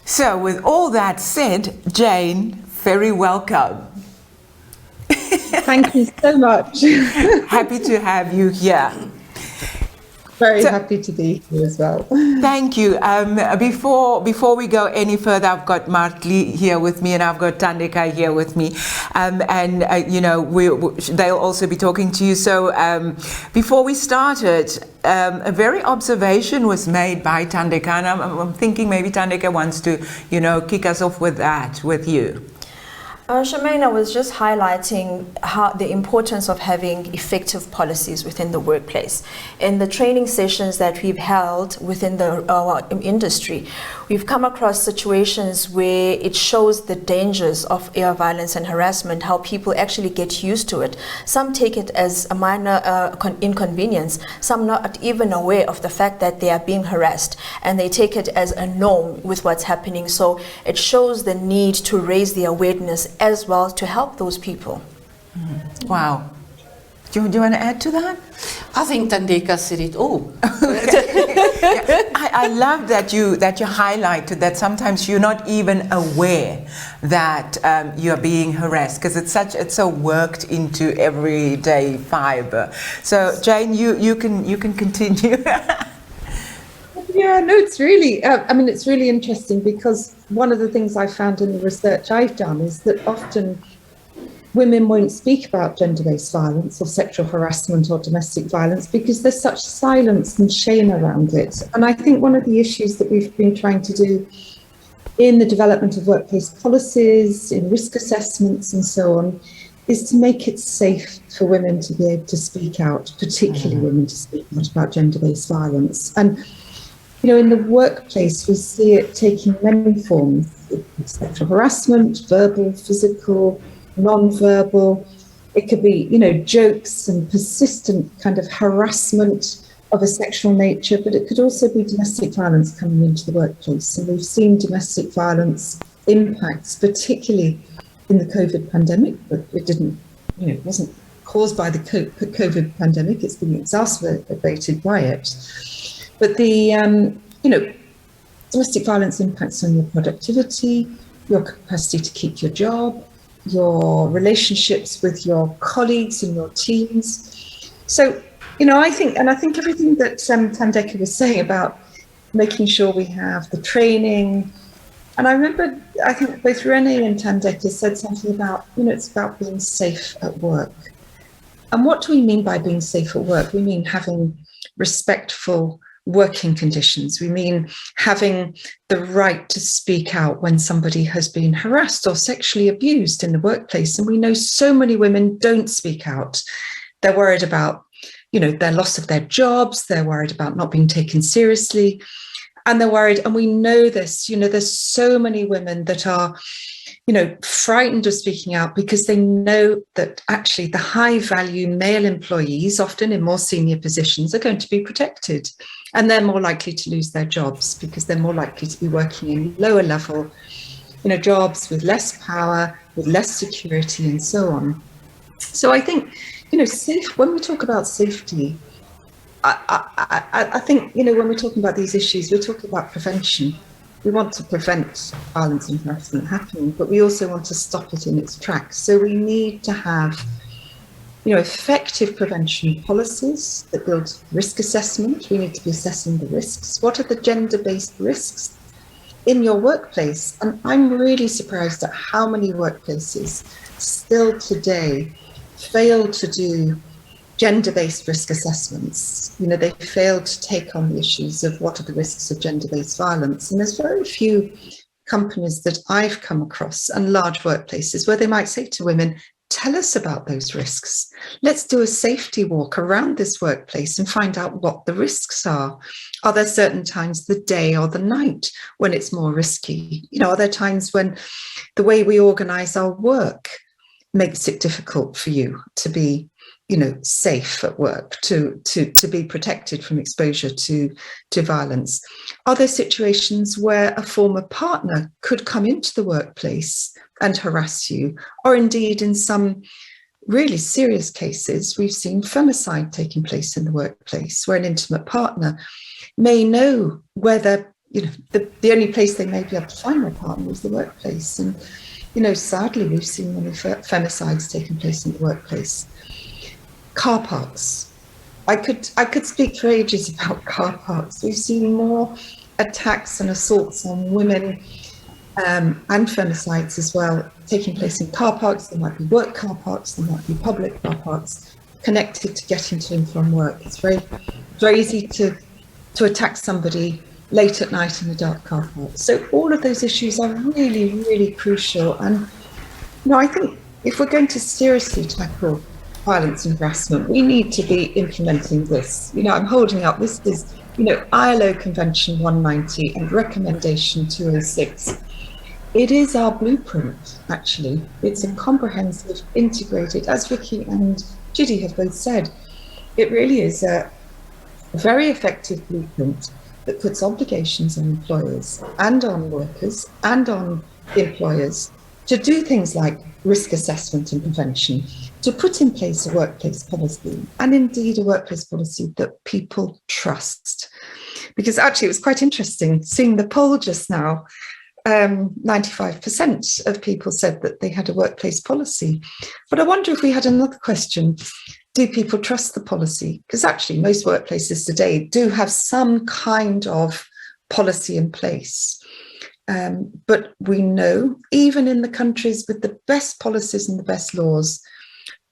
So with all that said, Jane, very welcome. Thank you so much. Happy to have you here. Very happy to be here as well. Thank you. Before we go any further, I've got Martli here with me, and I've got Tandeka here with me, they'll also be talking to you. So before we started, a very observation was made by Tandeka, and I'm thinking maybe Tandeka wants to, kick us off with that with you. Charmaine, I was just highlighting the importance of having effective policies within the workplace. In the training sessions that we've held within our industry, we've come across situations where it shows the dangers of air violence and harassment, how people actually get used to it. Some take it as a minor inconvenience, some not even aware of the fact that they are being harassed, and they take it as a norm with what's happening. So it shows the need to raise the awareness as well to help those people. Wow. Do you want to add to that? I think Tandeka said it all. I love that you highlighted that sometimes you're not even aware that you're being harassed, because it's so worked into everyday fiber. So Jane, you can continue. Yeah, no, it's really, it's really interesting, because one of the things I found in the research I've done is that often women won't speak about gender-based violence or sexual harassment or domestic violence because there's such silence and shame around it. And I think one of the issues that we've been trying to do in the development of workplace policies, in risk assessments and so on, is to make it safe for women to be able to speak out, particularly women to speak out about gender-based violence. And in the workplace, we see it taking many forms: sexual harassment, verbal, physical, non-verbal. It could be, jokes and persistent kind of harassment of a sexual nature, but it could also be domestic violence coming into the workplace. And we've seen domestic violence impacts, particularly in the COVID pandemic, but it wasn't caused by the COVID pandemic. It's been exacerbated by it. But the, domestic violence impacts on your productivity, your capacity to keep your job, your relationships with your colleagues and your teams. So, I think everything that Tandeka was saying about making sure we have the training. And I remember, I think both Renee and Tandeka said something about, it's about being safe at work. And what do we mean by being safe at work? We mean having respectful working conditions. We mean having the right to speak out when somebody has been harassed or sexually abused in the workplace. And we know so many women don't speak out. They're worried about, their loss of their jobs. They're worried about not being taken seriously. And they're worried, and we know this, there's so many women that are, frightened of speaking out because they know that actually the high value male employees, often in more senior positions, are going to be protected. And they're more likely to lose their jobs because they're more likely to be working in lower level jobs with less power, with less security, and so on. So I think, when we talk about safety, I think, when we're talking about these issues, we're talking about prevention. We want to prevent violence and harassment happening, but we also want to stop it in its tracks. So we need to have, effective prevention policies that build risk assessment. We need to be assessing the risks. What are the gender-based risks in your workplace? And I'm really surprised at how many workplaces still today fail to do gender-based risk assessments. They fail to take on the issues of what are the risks of gender-based violence. And there's very few companies that I've come across and large workplaces where they might say to women, tell us about those risks. Let's do a safety walk around this workplace and find out what the risks are. Are there certain times the day or the night when it's more risky? Are there times when the way we organize our work makes it difficult for you to be safe at work, to be protected from exposure to violence? Are there situations where a former partner could come into the workplace and harass you? Or indeed, in some really serious cases, we've seen femicide taking place in the workplace, where an intimate partner may know whether, the only place they may be able to find their partner is the workplace. And, sadly, we've seen many femicides taking place in the workplace. Car parks. I could speak for ages about car parks. We've seen more attacks and assaults on women and femicides as well taking place in car parks. There might be work car parks, there might be public car parks connected to getting to and from work. It's very, very easy to attack somebody late at night in a dark car park. So all of those issues are really, really crucial. And I think if we're going to seriously tackle violence and harassment, we need to be implementing this. I'm holding up, this is, ILO Convention 190 and Recommendation 206. It is our blueprint, actually. It's a comprehensive, integrated, as Vicky and Judy have both said, it really is a very effective blueprint that puts obligations on employers and on workers and on employers to do things like risk assessment and prevention, to put in place a workplace policy, and indeed a workplace policy that people trust. Because actually it was quite interesting seeing the poll just now. 95% of people said that they had a workplace policy. But I wonder if we had another question, do people trust the policy? Because actually most workplaces today do have some kind of policy in place. But we know, even in the countries with the best policies and the best laws,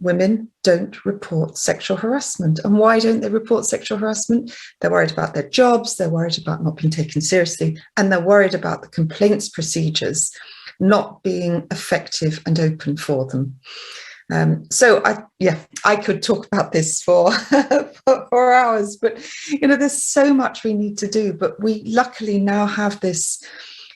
women don't report sexual harassment. And why don't they report sexual harassment? They're worried about their jobs, they're worried about not being taken seriously, and they're worried about the complaints procedures not being effective and open for them. So I could talk about this for hours, but there's so much we need to do. But we luckily now have this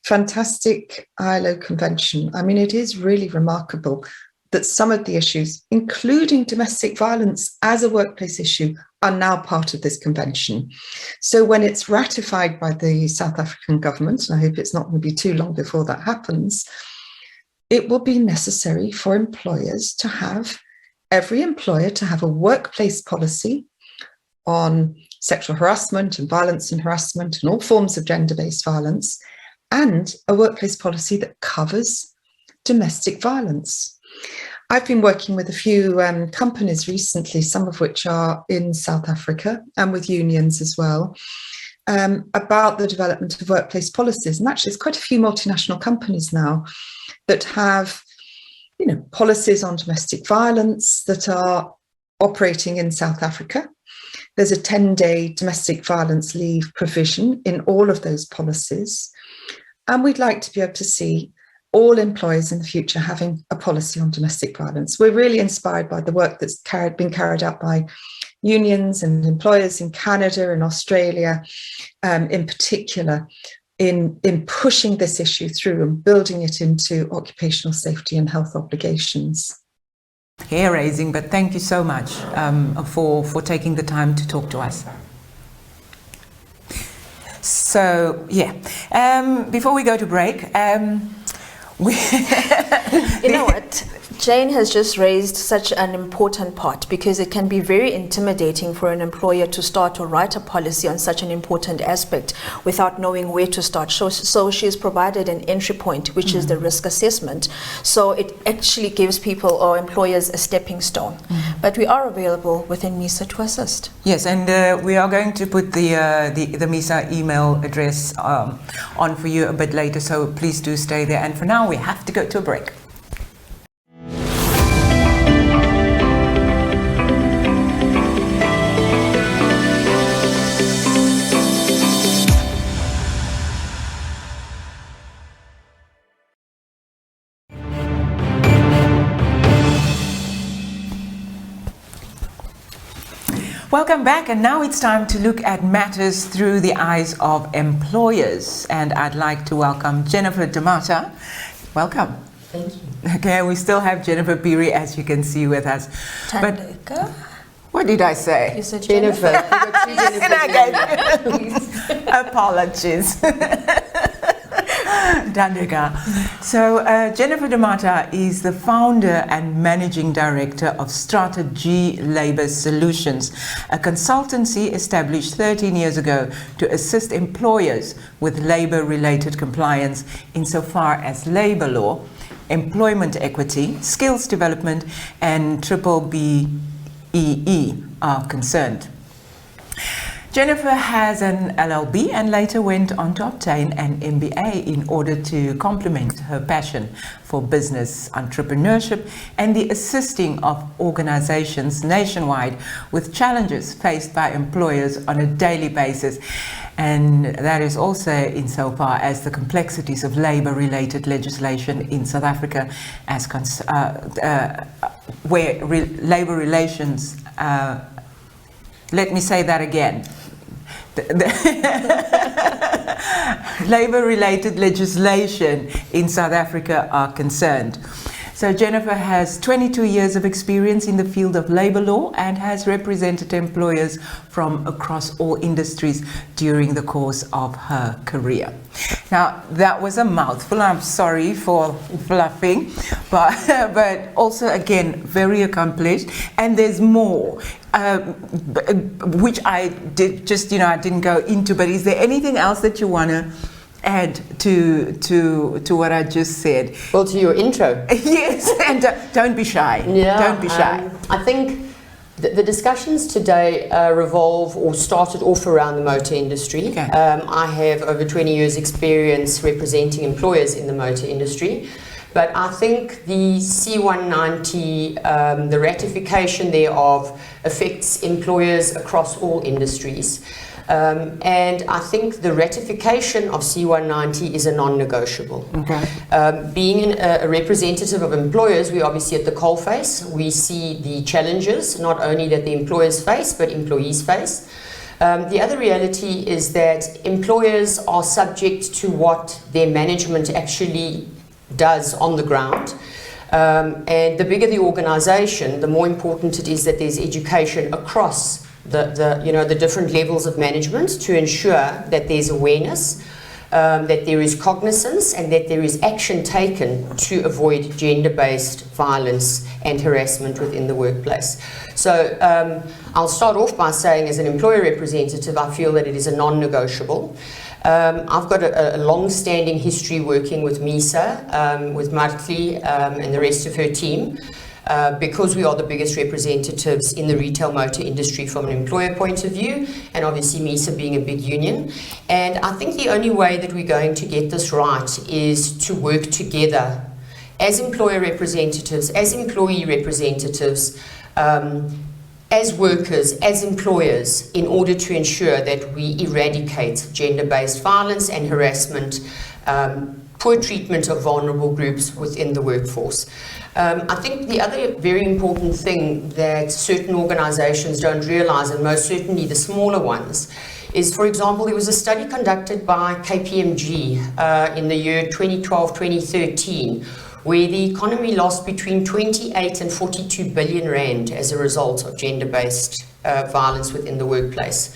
fantastic ILO convention. I mean, it is really remarkable that some of the issues, including domestic violence as a workplace issue, are now part of this convention. So when it's ratified by the South African government, and I hope it's not going to be too long before that happens, it will be necessary for every employer to have a workplace policy on sexual harassment and violence and harassment and all forms of gender-based violence, and a workplace policy that covers domestic violence. I've been working with a few companies recently, some of which are in South Africa and with unions as well, about the development of workplace policies. And actually, there's quite a few multinational companies now that have, policies on domestic violence that are operating in South Africa. There's a 10-day domestic violence leave provision in all of those policies. And we'd like to be able to see all employers in the future having a policy on domestic violence. We're really inspired by the work that's been carried out by unions and employers in Canada and Australia, in particular, in pushing this issue through and building it into occupational safety and health obligations. Hair raising, but thank you so much for taking the time to talk to us. So, before we go to break, You know what? Jane has just raised such an important part, because it can be very intimidating for an employer to start to write a policy on such an important aspect without knowing where to start. So she's provided an entry point, which is the risk assessment. So it actually gives people or employers a stepping stone. But we are available within MISA to assist. Yes, and we are going to put the MISA email address on for you a bit later, so please do stay there. And for now, we have to go to a break. Welcome back, and now it's time to look at matters through the eyes of employers. And I'd like to welcome Jennifer Damata. Welcome. Thank you. Okay, we still have Jennifer Peary, as you can see, with us. Tandeka? What did I say? You said Jennifer. Apologies. Dandega. So Jennifer Damata is the founder and managing director of Strategy Labour Solutions, a consultancy established 13 years ago to assist employers with labour-related compliance insofar as labour law, employment equity, skills development, and BBEE are concerned. Jennifer has an LLB and later went on to obtain an MBA in order to complement her passion for business entrepreneurship and the assisting of organizations nationwide with challenges faced by employers on a daily basis. And that is also insofar as the complexities of labor-related legislation in South Africa, as where labor relations, let me say that again. Labor-related legislation in South Africa are concerned. So Jennifer has 22 years of experience in the field of labor law and has represented employers from across all industries during the course of her career. Now, that was a mouthful. I'm sorry for fluffing, but also, again, very accomplished. And there's more, which I did just, I didn't go into. But is there anything else that you want to add to what I just said? Well, to your intro. Yes, and don't be shy. Yeah, don't be shy. I think the discussions today revolve or started off around the motor industry. Okay. I have over 20 years experience representing employers in the motor industry. But I think the C190, the ratification thereof, affects employers across all industries. And I think the ratification of C190 is a non-negotiable. Okay. Being a representative of employers, we're obviously at the coalface. We see the challenges, not only that the employers face, but employees face. The other reality is that employers are subject to what their management actually does on the ground. And the bigger the organization, the more important it is that there's education across the different levels of management to ensure that there's awareness, that there is cognizance, and that there is action taken to avoid gender-based violence and harassment within the workplace. So I'll start off by saying, as an employer representative, I feel that it is a non-negotiable. I've got a long-standing history working with MISA, with Martli and the rest of her team, because we are the biggest representatives in the retail motor industry from an employer point of view, and obviously MISA being a big union. And I think the only way that we're going to get this right is to work together as employer representatives, as employee representatives, as workers, as employers, in order to ensure that we eradicate gender-based violence and harassment, poor treatment of vulnerable groups within the workforce. I think the other very important thing that certain organizations don't realize, and most certainly the smaller ones, is, for example, there was a study conducted by KPMG in the year 2012-2013, where the economy lost between 28 and 42 billion rand as a result of gender-based violence within the workplace.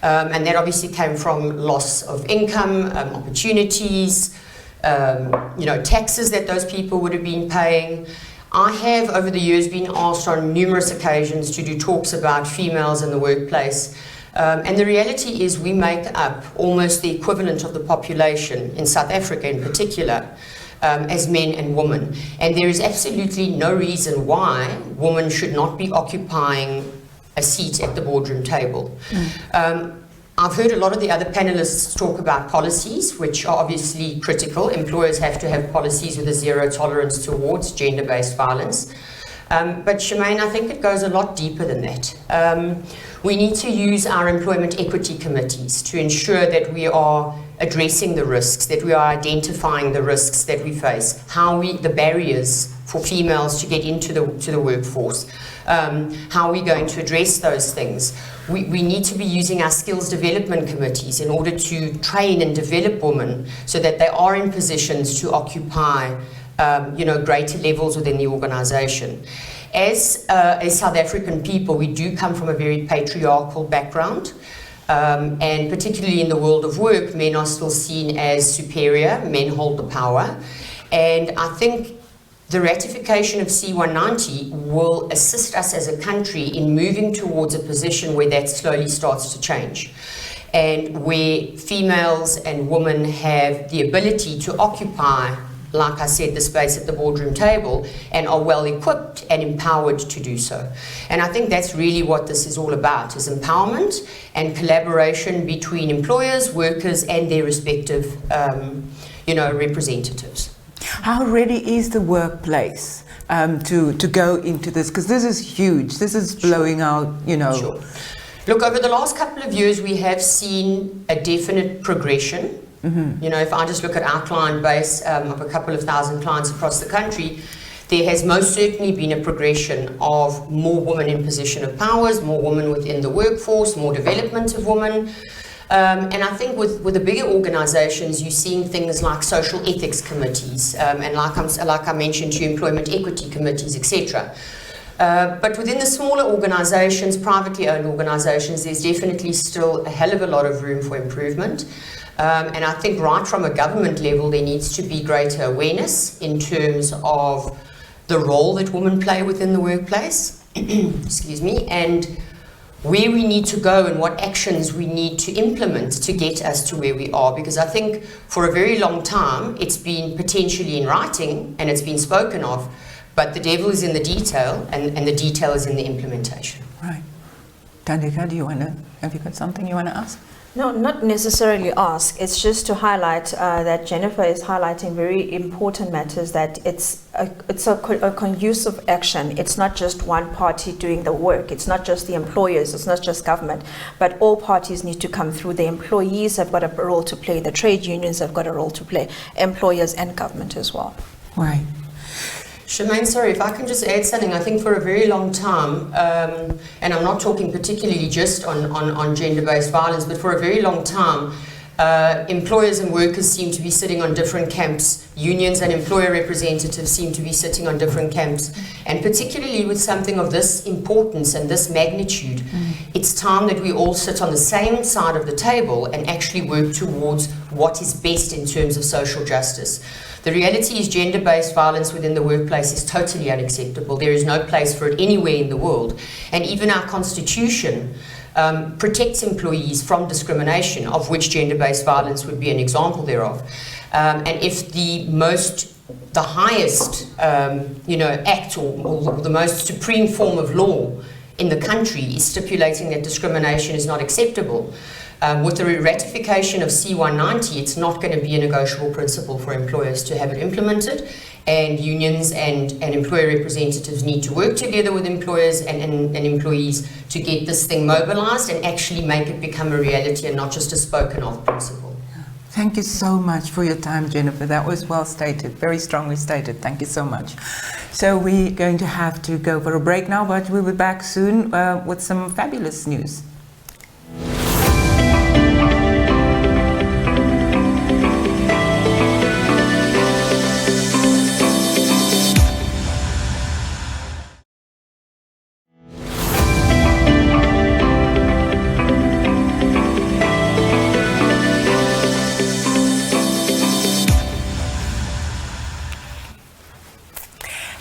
And that obviously came from loss of income, opportunities, taxes that those people would have been paying. I have, over the years, been asked on numerous occasions to do talks about females in the workplace. And the reality is we make up almost the equivalent of the population in South Africa in particular, as men and women. And there is absolutely no reason why women should not be occupying a seat at the boardroom table. I've heard a lot of the other panelists talk about policies, which are obviously critical. Employers have to have policies with a zero tolerance towards gender-based violence. But Shemaine, I think it goes a lot deeper than that. We need to use our employment equity committees to ensure that we are addressing the risks, that we are identifying the risks that we face, the barriers for females to get into the workforce, how we're going to address those things. We need to be using our skills development committees in order to train and develop women so that they are in positions to occupy greater levels within the organization. As South African people, we do come from a very patriarchal background, and particularly in the world of work, men are still seen as superior, men hold the power, and I think the ratification of C190 will assist us as a country in moving towards a position where that slowly starts to change, and where females and women have the ability to occupy, like I said, the space at the boardroom table and are well equipped and empowered to do so. And I think that's really what this is all about, is empowerment and collaboration between employers, workers and their respective representatives. How ready is the workplace to go into this? Because this is huge. This is blowing out, Sure. Look, over the last couple of years, we have seen a definite progression. If I just look at our client base of a couple of thousand clients across the country, there has most certainly been a progression of more women in position of powers, more women within the workforce, more development of women. And I think with the bigger organizations, you're seeing things like social ethics committees, and like I mentioned to you, employment equity committees, etc. But within the smaller organizations, privately owned organizations, there's definitely still a hell of a lot of room for improvement. And I think right from a government level, there needs to be greater awareness in terms of the role that women play within the workplace, excuse me, and where we need to go and what actions we need to implement to get us to where we are. Because I think for a very long time, it's been potentially in writing and it's been spoken of, but the devil is in the detail and the detail is in the implementation. Right. Tandika, have you got something you want to ask? No, not necessarily ask. It's just to highlight that Jennifer is highlighting very important matters, that it's a conducive action. It's not just one party doing the work. It's not just the employers. It's not just government. But all parties need to come through. The employees have got a role to play. The trade unions have got a role to play. Employers and government as well. Right. Shemaine, sorry, if I can just add something. I think for a very long time, and I'm not talking particularly just on gender-based violence, but for a very long time, employers and workers seem to be sitting on different camps. Unions and employer representatives seem to be sitting on different camps. And particularly with something of this importance and this magnitude, it's time that we all sit on the same side of the table and actually work towards what is best in terms of social justice. The reality is gender-based violence within the workplace is totally unacceptable. There is no place for it anywhere in the world. And even our constitution protects employees from discrimination, of which gender-based violence would be an example thereof. And if the highest act or the most supreme form of law in the country is stipulating that discrimination is not acceptable, with the ratification of C190, it's not going to be a negotiable principle for employers to have it implemented, and unions and employer representatives need to work together with employers and employees to get this thing mobilized and actually make it become a reality and not just a spoken of principle. Thank you so much for your time, Jennifer. That was well stated, very strongly stated. Thank you so much. So we're going to have to go for a break now, but we'll be back soon with some fabulous news.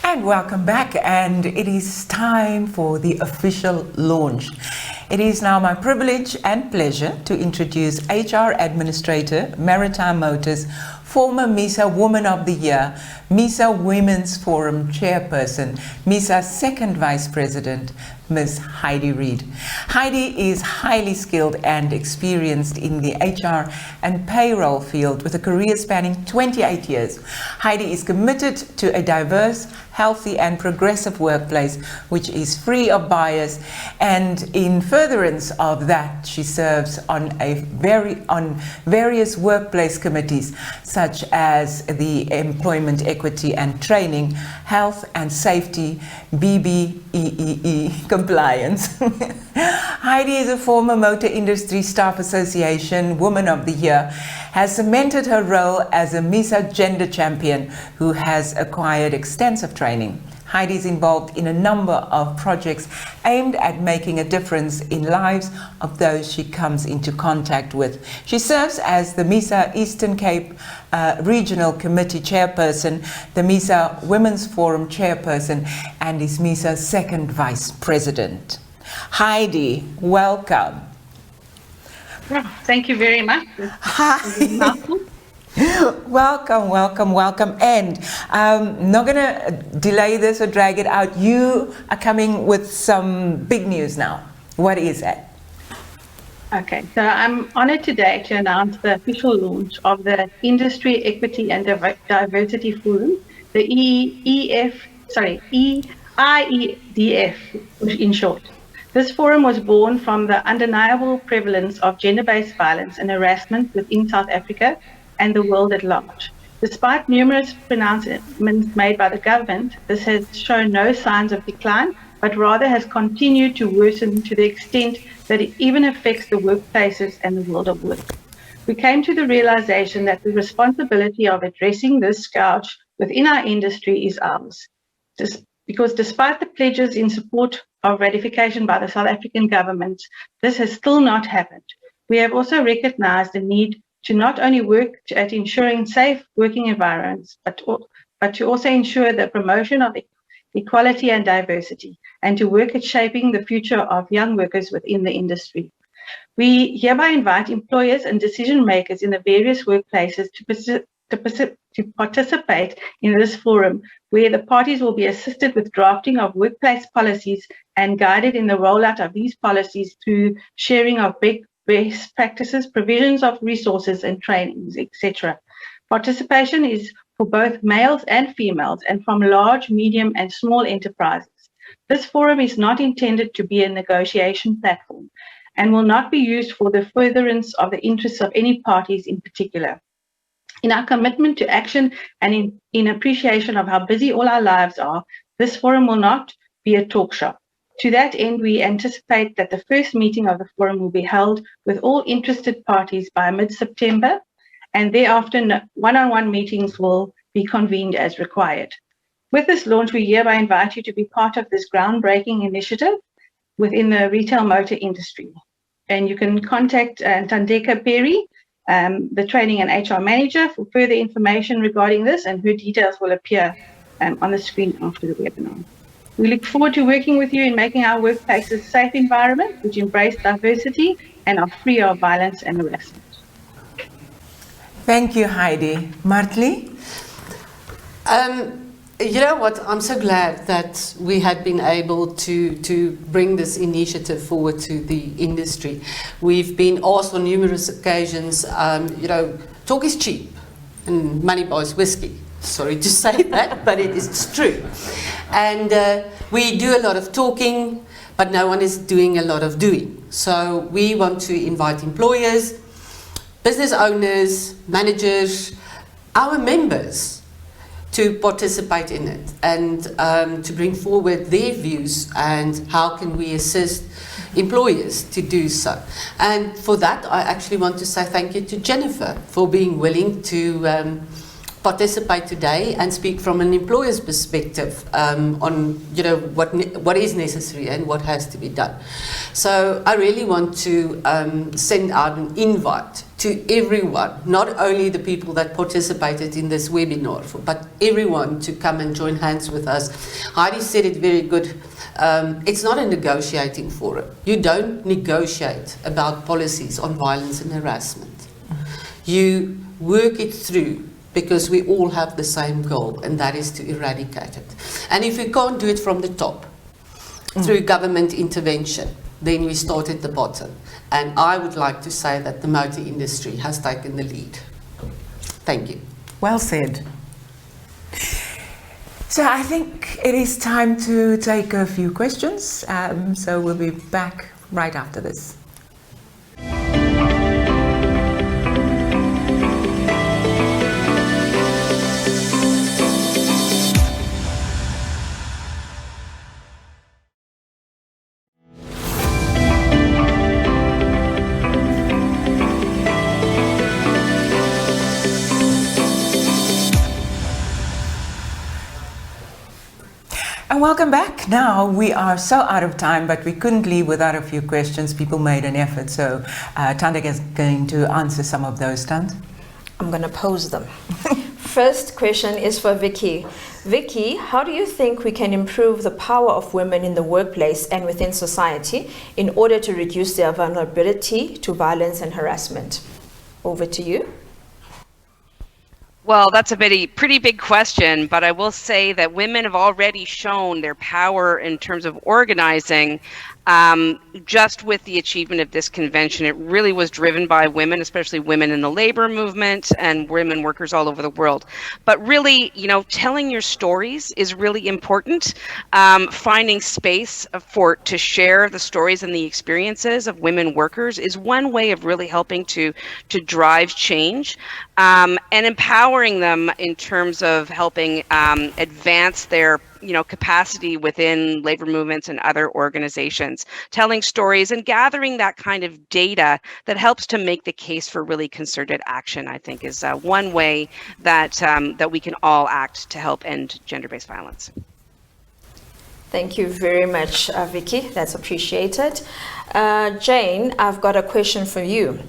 And welcome back, and it is time for the official launch. It is now my privilege and pleasure to introduce HR Administrator, Maritime Motors, former MISA Woman of the Year, MISA Women's Forum Chairperson, MISA Second Vice President, Ms. Heidi Reid. Heidi is highly skilled and experienced in the HR and payroll field with a career spanning 28 years. Heidi is committed to a diverse, healthy and progressive workplace which is free of bias, and in furtherance of that she serves on various workplace committees such as the Employment Equity and Training, Health and Safety, BBEE compliance. Heidi is a former Motor Industry Staff Association Woman of the Year, has cemented her role as a MISA gender champion who has acquired extensive training. Heidi is involved in a number of projects aimed at making a difference in lives of those she comes into contact with. She serves as the MISA Eastern Cape Regional Committee Chairperson, the MISA Women's Forum Chairperson, and is MISA's Second Vice President. Heidi, welcome. Thank you very much. Hi. Welcome, welcome, welcome. And not going to delay this or drag it out. You are coming with some big news now. What is it? Okay, so I'm honored today to announce the official launch of the Industry Equity and Diversity Forum, the IEDF in short. This forum was born from the undeniable prevalence of gender-based violence and harassment within South Africa and the world at large. Despite numerous pronouncements made by the government, this has shown no signs of decline, but rather has continued to worsen to the extent that it even affects the workplaces and the world of work. We came to the realization that the responsibility of addressing this scourge within our industry is ours. Because despite the pledges in support of ratification by the South African government, this has still not happened. We have also recognized the need to not only work at ensuring safe working environments, but to also ensure the promotion of equality and diversity, and to work at shaping the future of young workers within the industry. We hereby invite employers and decision makers in the various workplaces to participate in this forum, where the parties will be assisted with drafting of workplace policies and guided in the rollout of these policies through sharing of best practices, provisions of resources and trainings, etc. Participation is for both males and females and from large, medium and small enterprises. This forum is not intended to be a negotiation platform and will not be used for the furtherance of the interests of any parties in particular. In our commitment to action and in appreciation of how busy all our lives are, this forum will not be a talk shop. To that end, we anticipate that the first meeting of the forum will be held with all interested parties by mid-September, and thereafter one-on-one meetings will be convened as required. With this launch, we hereby invite you to be part of this groundbreaking initiative within the retail motor industry. And you can contact Tandeka Perry, the Training and HR Manager, for further information regarding this, and her details will appear on the screen after the webinar. We look forward to working with you in making our workplaces safe environments which embrace diversity and are free of violence and harassment. Thank you, Heidi. Martli? You know what, I'm so glad that we had been able to bring this initiative forward to the industry. We've been asked on numerous occasions, talk is cheap and money buys whiskey. Sorry to say that, but it's true. And we do a lot of talking, but no one is doing a lot of doing. So we want to invite employers, business owners, managers, our members to participate in it and to bring forward their views and how can we assist employers to do so. And for that, I actually want to say thank you to Jennifer for being willing to participate today and speak from an employer's perspective on what is necessary and what has to be done. So I really want to send out an invite to everyone, not only the people that participated in this webinar, but everyone to come and join hands with us. Heidi said it very good. It's not a negotiating forum. You don't negotiate about policies on violence and harassment. You work it through because we all have the same goal, and that is to eradicate it. And if we can't do it from the top, through government intervention, then we start at the bottom. And I would like to say that the motor industry has taken the lead. Thank you. Well said. So I think it is time to take a few questions. So we'll be back right after this. And welcome back. Now we are so out of time, but we couldn't leave without a few questions. People made an effort, so Tanda is going to answer some of those. Tanda? I'm going to pose them. First question is for Vicky. Vicky, how do you think we can improve the power of women in the workplace and within society in order to reduce their vulnerability to violence and harassment? Over to you. Well, that's a pretty big question, but I will say that women have already shown their power in terms of organizing. Just with the achievement of this convention, it really was driven by women, especially women in the labor movement and women workers all over the world. But really, telling your stories is really important. Finding space to share the stories and the experiences of women workers is one way of really helping to drive change, and empowering them in terms of helping advance their capacity within labor movements and other organizations. Telling stories and gathering that kind of data that helps to make the case for really concerted action, I think, is one way that we can all act to help end gender-based violence. Thank you very much, Vicky. That's appreciated. Jane, I've got a question for you.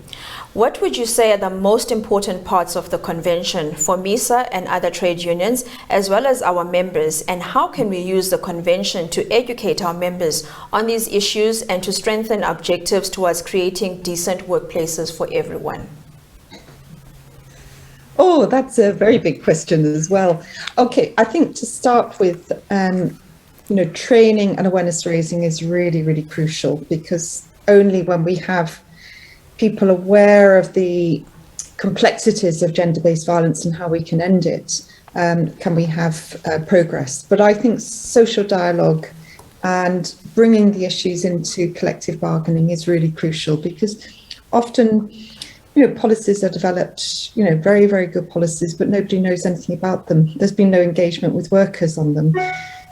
What would you say are the most important parts of the convention for MISA and other trade unions, as well as our members, and how can we use the convention to educate our members on these issues and to strengthen objectives towards creating decent workplaces for everyone? Oh, that's a very big question as well. Okay, I think to start with, training and awareness raising is really, really crucial, because only when we have people aware of the complexities of gender-based violence and how we can end it, can we have progress. But I think social dialogue and bringing the issues into collective bargaining is really crucial, because often, policies are developed, very, very good policies, but nobody knows anything about them. There's been no engagement with workers on them.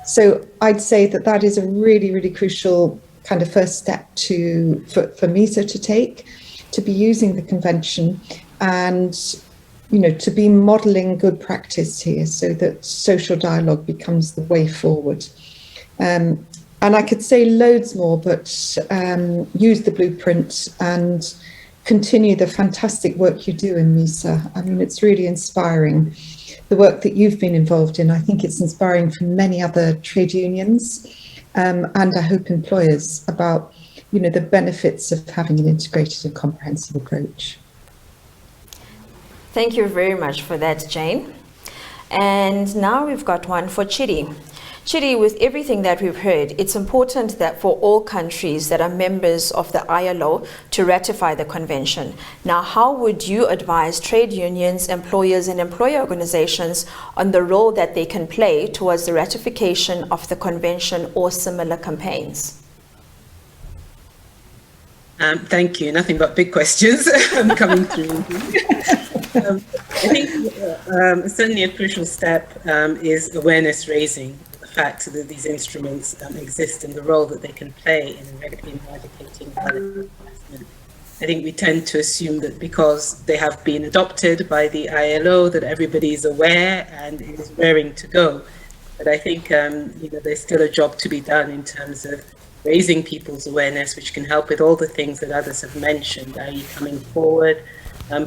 So I'd say that is a really, really crucial kind of first step for MISA to take, to be using the convention and, to be modelling good practice here so that social dialogue becomes the way forward. And I could say loads more, but use the blueprint and continue the fantastic work you do in MISA. I mean, it's really inspiring, the work that you've been involved in. I think it's inspiring for many other trade unions and I hope employers about the benefits of having an integrated and comprehensive approach. Thank you very much for that, Jane. And now we've got one for Chidi. Chidi, with everything that we've heard, it's important that for all countries that are members of the ILO to ratify the convention. Now, how would you advise trade unions, employers, and employer organizations on the role that they can play towards the ratification of the convention or similar campaigns? Thank you. Nothing but big questions coming through. I think certainly a crucial step is awareness raising, the fact that these instruments exist and the role that they can play in eradicating violence. I think we tend to assume that because they have been adopted by the ILO that everybody is aware and is raring to go. But I think there's still a job to be done in terms of raising people's awareness, which can help with all the things that others have mentioned, i.e. coming forward,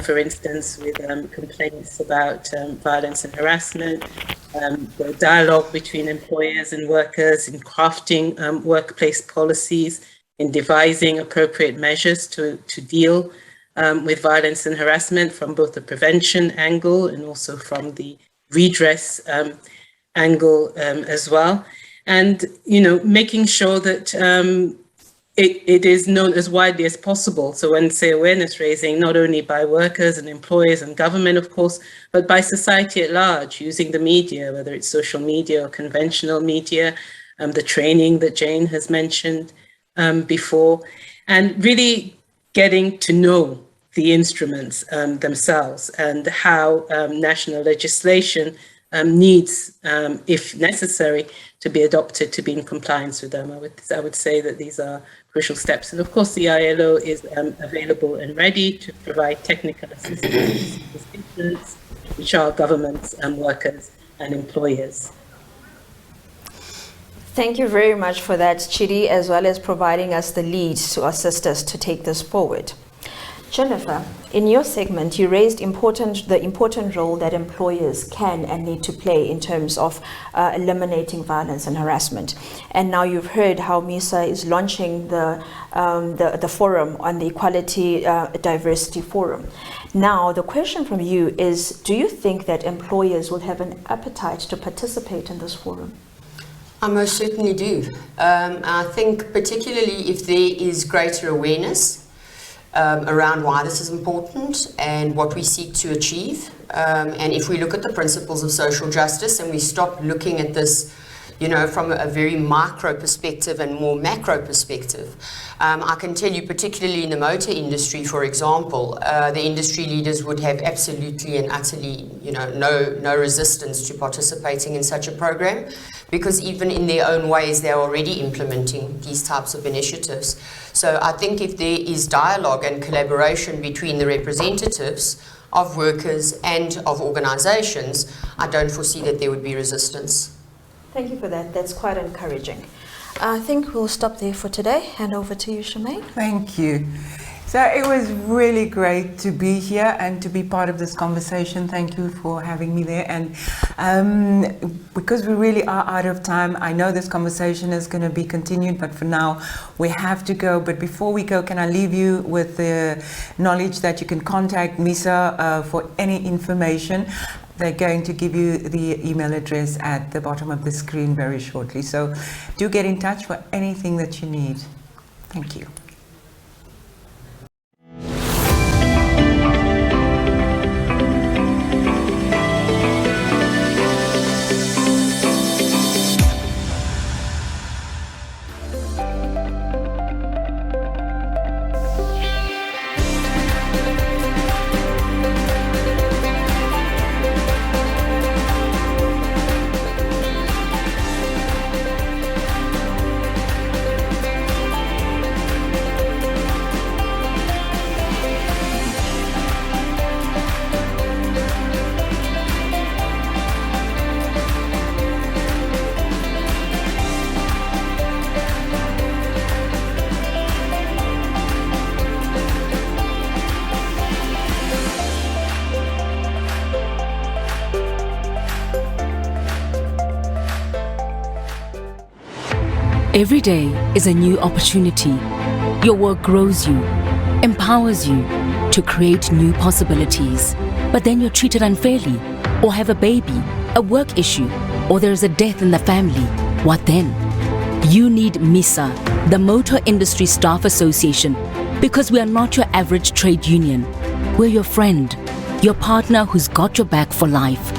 for instance, with complaints about violence and harassment, the dialogue between employers and workers in crafting workplace policies, in devising appropriate measures to deal with violence and harassment from both the prevention angle and also from the redress angle as well. And, making sure that it is known as widely as possible. So when, say, awareness raising, not only by workers and employers and government, of course, but by society at large, using the media, whether it's social media or conventional media, the training that Jane has mentioned before, and really getting to know the instruments themselves and how national legislation needs, if necessary, to be adopted to be in compliance with them. I would say that these are crucial steps. And of course, the ILO is available and ready to provide technical assistance, which are governments and workers and employers. Thank you very much for that, Chidi, as well as providing us the lead to assist us to take this forward. Jennifer, in your segment, you raised the important role that employers can and need to play in terms of eliminating violence and harassment. And now you've heard how MISA is launching the forum on the Equality Diversity Forum. Now, the question from you is, do you think that employers will have an appetite to participate in this forum? I most certainly do. I think particularly if there is greater awareness around why this is important and what we seek to achieve. And if we look at the principles of social justice and we stop looking at this, from a very micro perspective and more macro perspective. I can tell you, particularly in the motor industry, for example, the industry leaders would have absolutely and utterly, no resistance to participating in such a program, because even in their own ways, they're already implementing these types of initiatives. So I think if there is dialogue and collaboration between the representatives of workers and of organizations, I don't foresee that there would be resistance. Thank you for that. That's quite encouraging. I think we'll stop there for today. Hand over to you, Shemaine. Thank you. So it was really great to be here and to be part of this conversation. Thank you for having me there. And because we really are out of time, I know this conversation is going to be continued, but for now we have to go. But before we go, can I leave you with the knowledge that you can contact MISA for any information? They're going to give you the email address at the bottom of the screen very shortly. So do get in touch for anything that you need. Thank you. Every day is a new opportunity. Your work grows you, empowers you to create new possibilities. But then you're treated unfairly, or have a baby, a work issue, or there is a death in the family. What then? You need MISA, the Motor Industry Staff Association, because we are not your average trade union. We're your friend, your partner who's got your back for life.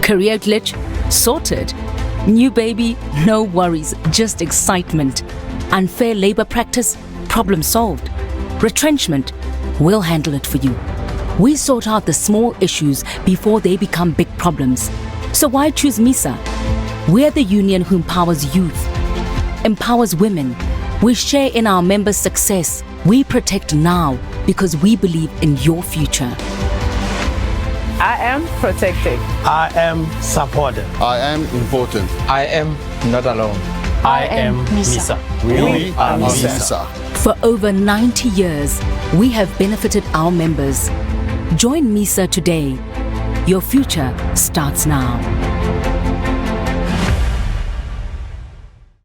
Career glitch? Sorted. New baby? No worries, just excitement. Unfair labor practice? Problem solved. Retrenchment? We'll handle it for you. We sort out the small issues before they become big problems. So why choose MISA? We're the union who empowers youth, empowers women. We share in our members' success. We protect now because we believe in your future. I am protected. I am supported. I am important. I am not alone. I am MISA. We are MISA. For over 90 years, we have benefited our members. Join MISA today. Your future starts now.